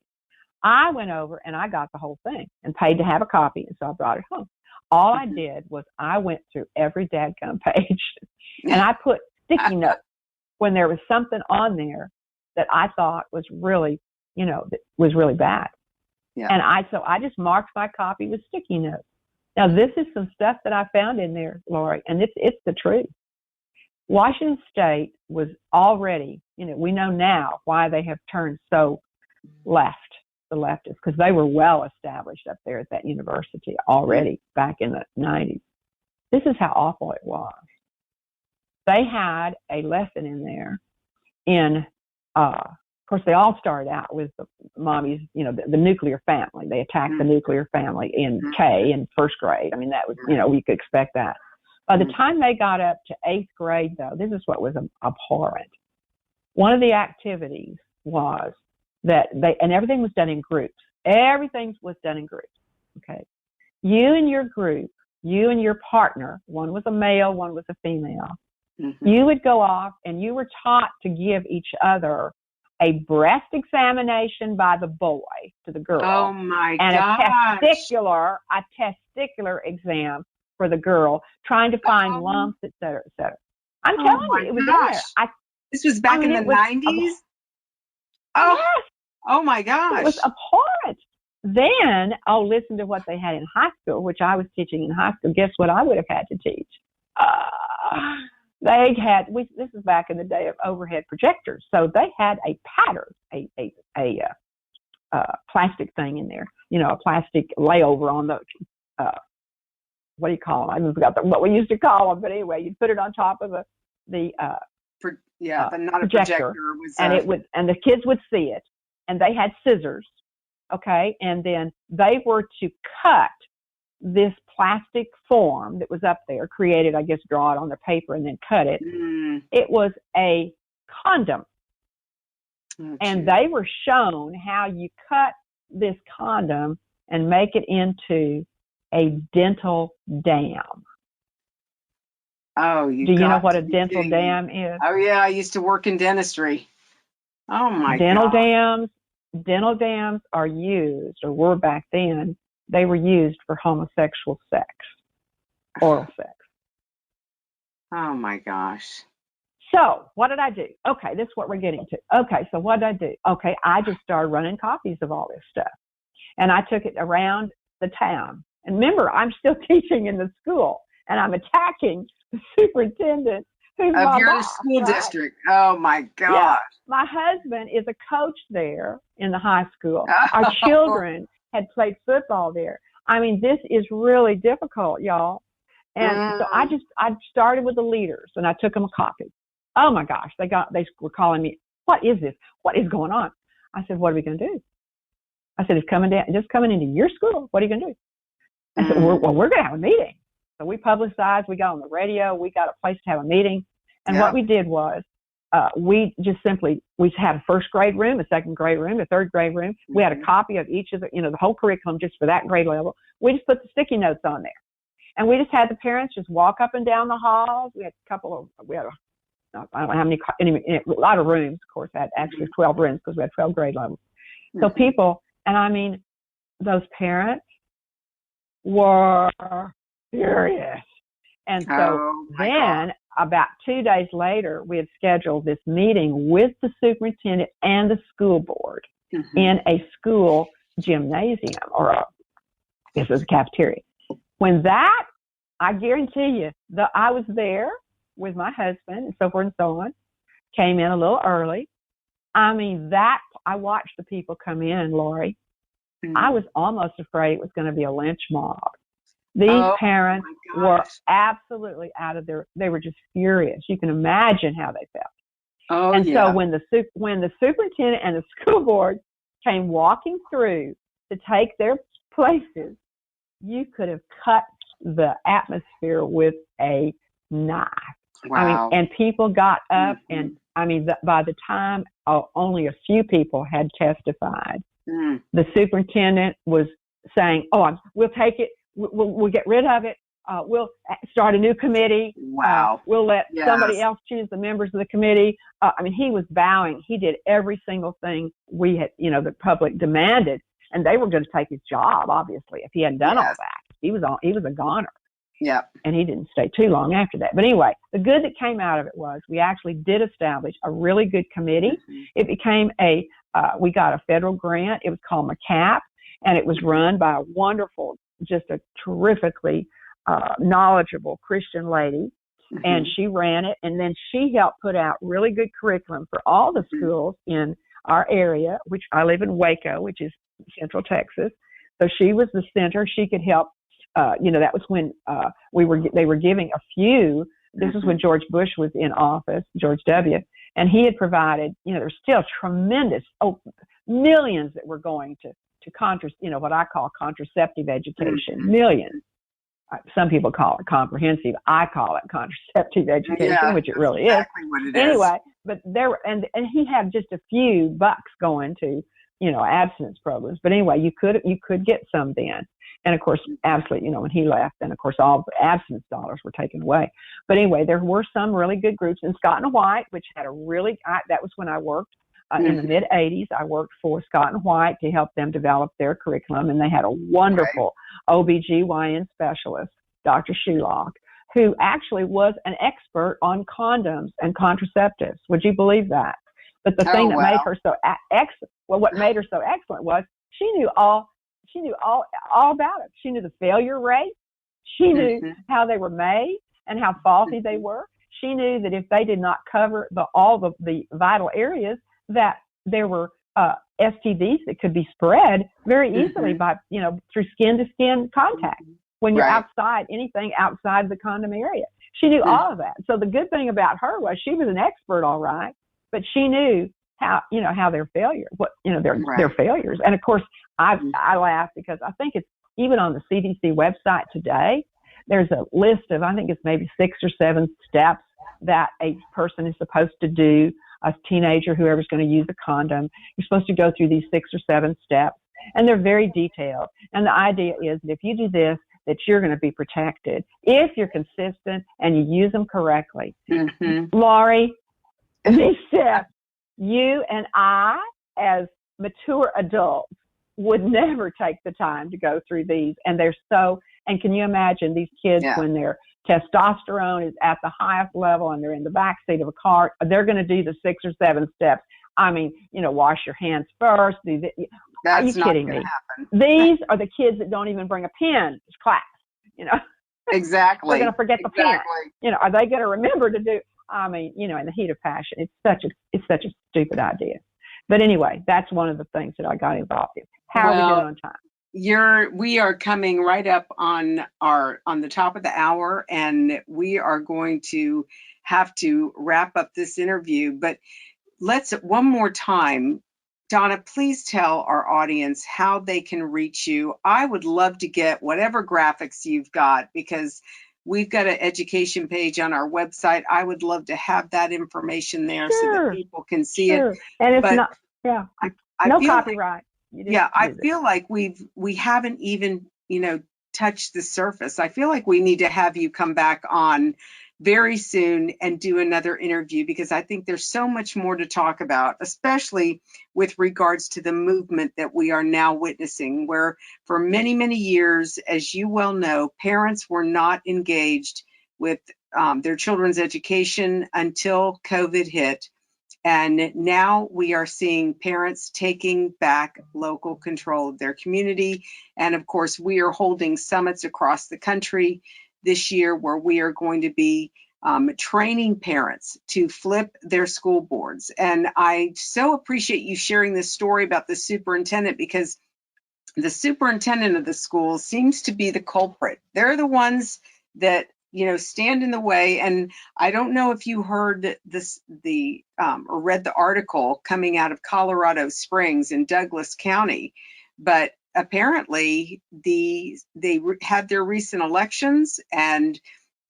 I went over and I got the whole thing and paid to have a copy, and so I brought it home. All I did was I went through every dadgum page and I put sticky notes when there was something on there that I thought was really, you know, that was really bad. Yeah. And so I just marked my copy with sticky notes. Now, this is some stuff that I found in there, Laurie, and it's the truth. Washington State was already, you know, we know now why they have turned so left, the leftists, because they were well established up there at that university already back in the 90s. This is how awful it was. They had a lesson in there in, of course, they all started out with the mommy's, you know, the nuclear family. They attacked the nuclear family in K in first grade. I mean, that was, you know, we could expect that. By the time they got up to 8th grade, though, this is what was abhorrent. One of the activities was that and everything was done in groups. Everything was done in groups, okay? You and your group, you and your partner, one was a male, one was a female, you would go off and you were taught to give each other a breast examination by the boy to the girl. Oh my and gosh. a testicular exam for the girl, trying to find lumps, et cetera, et cetera. I'm telling you, it was in there. This was back in the 90s? Oh my gosh. It was abhorrent. Then, listen to what they had in high school, which I was teaching in high school. Guess what I would have had to teach? This is back in the day of overhead projectors. So they had a pattern, a plastic thing in there, you know, a plastic layover on the, what do you call them? I forgot what we used to call them, but anyway, you'd put it on top of the projector, and the kids would see it, and they had scissors, okay, and then they were to cut this plastic form that was up there, created, I guess, draw it on the paper and then cut it. It was a condom. And they were shown how you cut this condom and make it into a dental dam. Oh, do you know what a dental dam is? Oh, yeah, I used to work in dentistry. Oh, my God. Dental dams are used, or were back then, they were used for homosexual sex, oral sex. Oh, my gosh. So what did I do? Okay, this is what we're getting to. Okay, so what did I do? Okay, I just started running copies of all this stuff. And I took it around the town. And remember, I'm still teaching in the school, and I'm attacking the superintendent who's of your school district. Oh, my gosh. Yeah. My husband is a coach there in the high school. Our children had played football there. I mean, this is really difficult, y'all. And so I started with the leaders, and I took them a copy. Oh my gosh, they were calling me, what is this? What is going on? I said, what are we going to do? I said, it's coming into your school. What are you going to do? I said, we're going to have a meeting. So we publicized, we got on the radio, we got a place to have a meeting. And what we did was, we had a first grade room, a second grade room, a third grade room. We had a copy of each of the whole curriculum just for that grade level. We just put the sticky notes on there. And we just had the parents just walk up and down the halls. We had I don't know how many, a lot of rooms, of course, had actually 12 rooms because we had 12 grade levels. So people, and I mean, those parents were furious. And so then about 2 days later, we had scheduled this meeting with the superintendent and the school board in a school gymnasium, or this was a cafeteria. When that, I guarantee you, I was there with my husband and so forth and so on, came in a little early. I mean, I watched the people come in, Laurie. I was almost afraid it was going to be a lynch mob. These parents were absolutely they were just furious. You can imagine how they felt. So when the superintendent and the school board came walking through to take their places, you could have cut the atmosphere with a knife. Wow. I mean, and people got up, and I mean, by the time only a few people had testified, the superintendent was saying, we'll take it. We'll get rid of it. We'll start a new committee. Wow. We'll let somebody else choose the members of the committee. I mean, he was bowing. He did every single thing we had, the public demanded, and they were going to take his job, obviously, if he hadn't done all that. He was a goner. Yeah. And he didn't stay too long after that. But anyway, the good that came out of it was we actually did establish a really good committee. It became we got a federal grant. It was called McCap, and it was run by a wonderful, just a terrifically knowledgeable Christian lady. And she ran it. And then she helped put out really good curriculum for all the schools in our area, which I live in Waco, which is Central Texas. So she was the center. She could help. That was when they were giving a few. This was when George Bush was in office, George W. And he had provided, there's still tremendous millions that were going to what I call contraceptive education, millions. Some people call it comprehensive. I call it contraceptive education, which it really exactly is. What it anyway, but and he had just a few bucks going to, abstinence programs. But anyway, you could get some then. And of course, absolutely, when he left, then of course all the abstinence dollars were taken away. But anyway, there were some really good groups in Scott and White, which had that was when I worked in the mid 80s. I worked for Scott and White to help them develop their curriculum. And they had a wonderful OBGYN specialist, Dr. Shulock, who actually was an expert on condoms and contraceptives. Would you believe that? But the thing that made her so excellent, what made her so excellent was she knew all about it. She knew the failure rate. She knew how they were made and how faulty they were. She knew that if they did not cover all the vital areas, that there were STDs that could be spread very easily by through skin to skin contact when you're outside, anything outside the condom area. She knew all of that. So the good thing about her was she was an expert, all right, but she knew how their failure, their failures. And of course, I laugh because I think it's even on the CDC website today, there's a list of, I think it's maybe 6 or 7 steps that a person is supposed to do, a teenager, whoever's going to use a condom. You're supposed to go through these 6 or 7 steps, and they're very detailed. And the idea is that if you do this, that you're going to be protected if you're consistent and you use them correctly. Laurie, these steps, you and I, as mature adults, would never take the time to go through these. And and can you imagine these kids when their testosterone is at the highest level and they're in the back seat of a car, they're going to do the 6 or 7 steps. I mean, wash your hands first. Are you kidding me? These are the kids that don't even bring a pen to class, Exactly. They're going to forget the pen. Are they going to remember to do, in the heat of passion? It's such a stupid idea. But anyway, that's one of the things that I got involved in. How are we doing on time? We are coming right up on the top of the hour, and we are going to have to wrap up this interview. But let's one more time, Donna, please tell our audience how they can reach you. I would love to get whatever graphics you've got, because we've got an education page on our website. I would love to have that information there so that people can see it. And it's But not, yeah, I no feel copyright. yeah, I feel like we haven't even, touched the surface. I feel like we need to have you come back on very soon and do another interview, because I think there's so much more to talk about, especially with regards to the movement that we are now witnessing, where for many, many years, as you well know, parents were not engaged with their children's education until COVID hit. And now we are seeing parents taking back local control of their community. And of course, we are holding summits across the country this year where we are going to be training parents to flip their school boards. And I so appreciate you sharing this story about the superintendent, because the superintendent of the school seems to be the culprit. They're the ones that stand in the way. And I don't know if you heard this, or read the article coming out of Colorado Springs in Douglas County, but apparently they had their recent elections and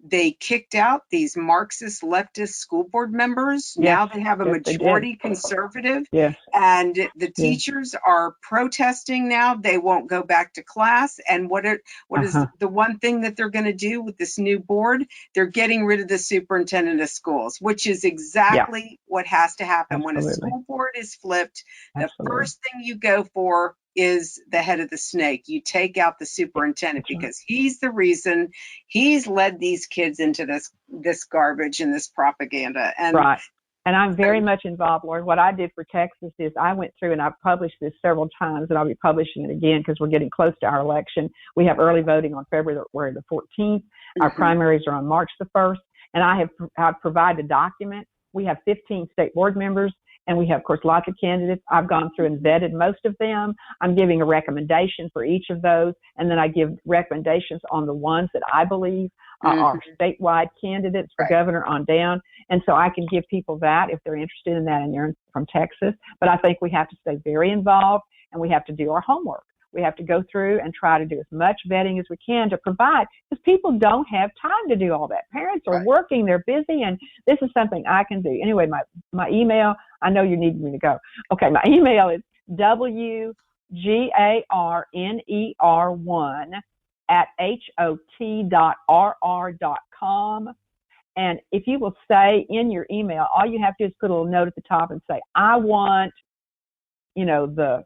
they kicked out these Marxist leftist school board members. Yes, now they have a majority conservative. Yes. And the teachers are protesting now. They won't go back to class. And what is the one thing that they're going to do with this new board? They're getting rid of the superintendent of schools, which is exactly what has to happen. When a school board is flipped, the first thing you go for is the head of the snake. You take out the superintendent because he's the reason. He's led these kids into this garbage and this propaganda. And And I'm very much involved, Laurie. What I did for Texas is I went through, and I've published this several times, and I'll be publishing it again because we're getting close to our election. We have early voting on February the 14th. Our primaries are on March the 1st. And I've provided a document. We have 15 state board members, and we have, of course, lots of candidates. I've gone through and vetted most of them. I'm giving a recommendation for each of those, and then I give recommendations on the ones that I believe are statewide candidates for governor on down. And so I can give people that if they're interested in that and they're from Texas. But I think we have to stay very involved, and we have to do our homework. We have to go through and try to do as much vetting as we can to provide, because people don't have time to do all that. Parents are working, they're busy, and this is something I can do. Anyway, my email, I know you need me to go. Okay, my email is wgarner1@hot.rr.com. And if you will say in your email, all you have to do is put a little note at the top and say, I want, the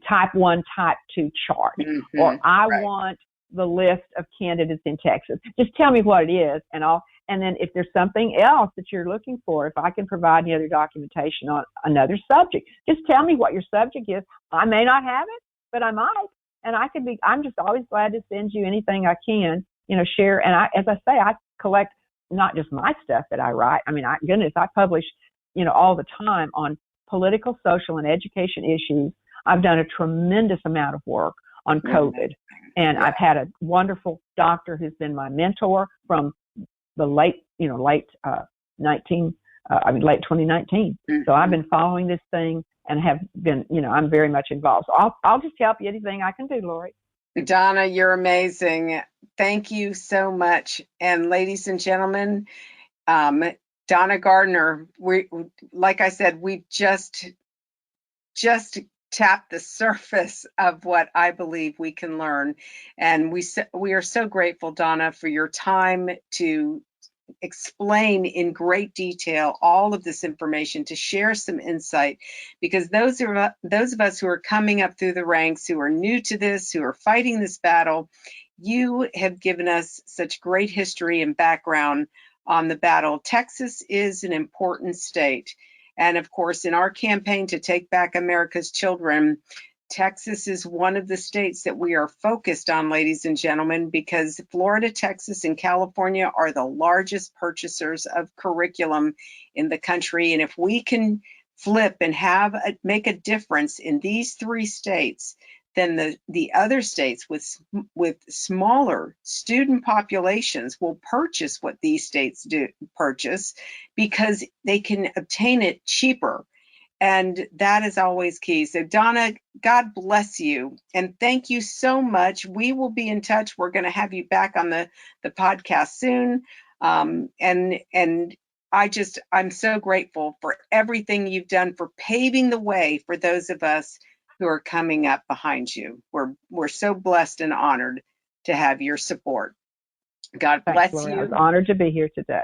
type 1, type 2 chart, or I want the list of candidates in Texas. Just tell me what it is, and then if there's something else that you're looking for, if I can provide any other documentation on another subject, just tell me what your subject is. I may not have it, but I might, and I'm just always glad to send you anything I can, share. And as I say, I collect not just my stuff that I write. I mean, I publish, all the time on political, social, and education issues. I've done a tremendous amount of work on COVID, and I've had a wonderful doctor who's been my mentor from the late 2019. So I've been following this thing and have been, I'm very much involved. So I'll just help you anything I can do, Laurie. Donna, you're amazing. Thank you so much. And ladies and gentlemen, Donna Gardner, like I said, we just tap the surface of what I believe we can learn. And we are so grateful, Donna, for your time to explain in great detail all of this information, to share some insight, because those of us who are coming up through the ranks, who are new to this, who are fighting this battle, you have given us such great history and background on the battle. Texas is an important state. And of course, in our campaign to take back America's children, Texas is one of the states that we are focused on, ladies and gentlemen, because Florida, Texas, and California are the largest purchasers of curriculum in the country. And if we can flip and make a difference in these 3 states, then the other states with smaller student populations will purchase what these states do purchase, because they can obtain it cheaper. And that is always key. So Donna, God bless you. And thank you so much. We will be in touch. We're going to have you back on the podcast soon. And I'm so grateful for everything you've done for paving the way for those of us who are coming up behind you. We're so blessed and honored to have your support. God Thanks, bless Laurie. you. I was honored to be here today.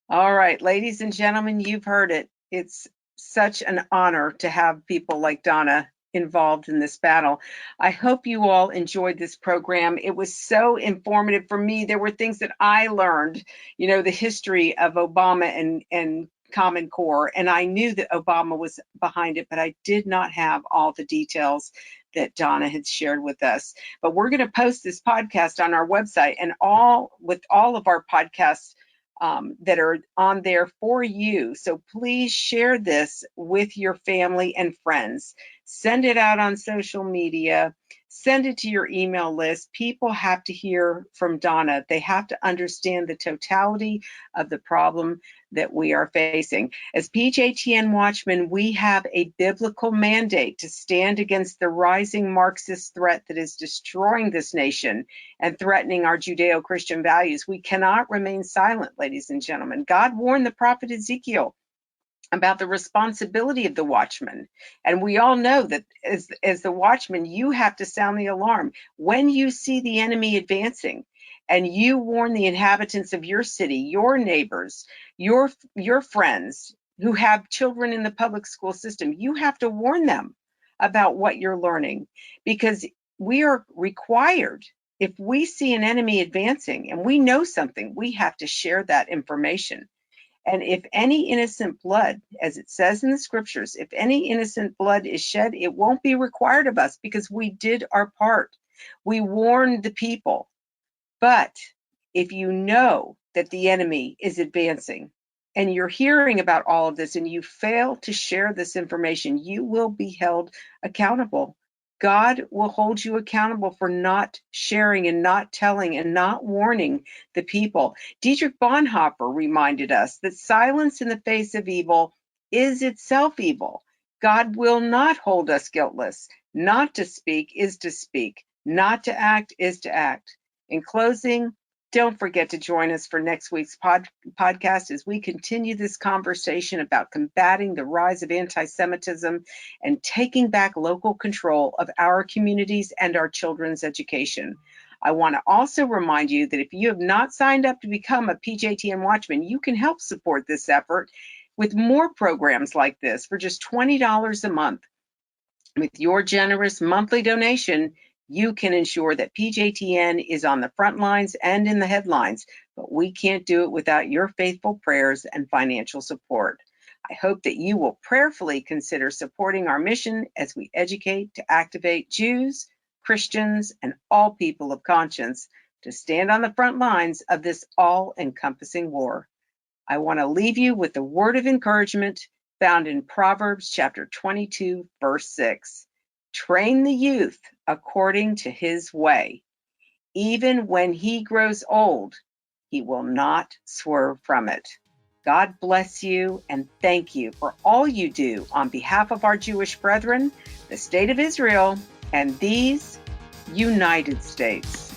All right, ladies and gentlemen, you've heard it. It's such an honor to have people like Donna involved in this battle. I hope you all enjoyed this program. It was so informative for me. There were things that I learned, the history of Obama and Common Core, and I knew that Obama was behind it, but I did not have all the details that Donna had shared with us. But we're going to post this podcast on our website, and all of our podcasts that are on there for you. So please share this with your family and friends. Send it out on social media. Send it to your email list. People have to hear from Donna. They have to understand the totality of the problem that we are facing. As PJTN Watchmen, we have a biblical mandate to stand against the rising Marxist threat that is destroying this nation and threatening our Judeo Christian values. We cannot remain silent, ladies and gentlemen. God warned the prophet Ezekiel about the responsibility of the watchman. And we all know that as the watchman, you have to sound the alarm. When you see the enemy advancing and you warn the inhabitants of your city, your neighbors, your friends who have children in the public school system, you have to warn them about what you're learning, because we are required, if we see an enemy advancing and we know something, we have to share that information. And if any innocent blood, as it says in the scriptures, if any innocent blood is shed, it won't be required of us because we did our part. We warned the people. But if you know that the enemy is advancing and you're hearing about all of this and you fail to share this information, you will be held accountable. God will hold you accountable for not sharing and not telling and not warning the people. Dietrich Bonhoeffer reminded us that silence in the face of evil is itself evil. God will not hold us guiltless. Not to speak is to speak. Not to act is to act. In closing, don't forget to join us for next week's podcast as we continue this conversation about combating the rise of anti-Semitism and taking back local control of our communities and our children's education. I want to also remind you that if you have not signed up to become a PJTN Watchman, you can help support this effort with more programs like this for just $20 a month. With your generous monthly donation, you can ensure that PJTN is on the front lines and in the headlines, but we can't do it without your faithful prayers and financial support. I hope that you will prayerfully consider supporting our mission as we educate to activate Jews, Christians, and all people of conscience to stand on the front lines of this all-encompassing war. I want to leave you with the word of encouragement found in Proverbs chapter 22, verse 6. Train the youth according to his way. Even when he grows old, he will not swerve from it. God bless you and thank you for all you do on behalf of our Jewish brethren, the state of Israel, and these United States.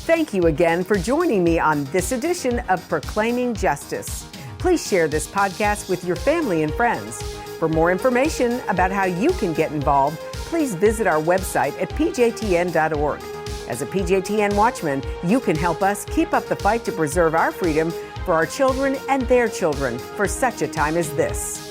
Thank you again for joining me on this edition of Proclaiming Justice. Please share this podcast with your family and friends. For more information about how you can get involved, please visit our website at pjtn.org. As a PJTN Watchman, you can help us keep up the fight to preserve our freedom for our children and their children for such a time as this.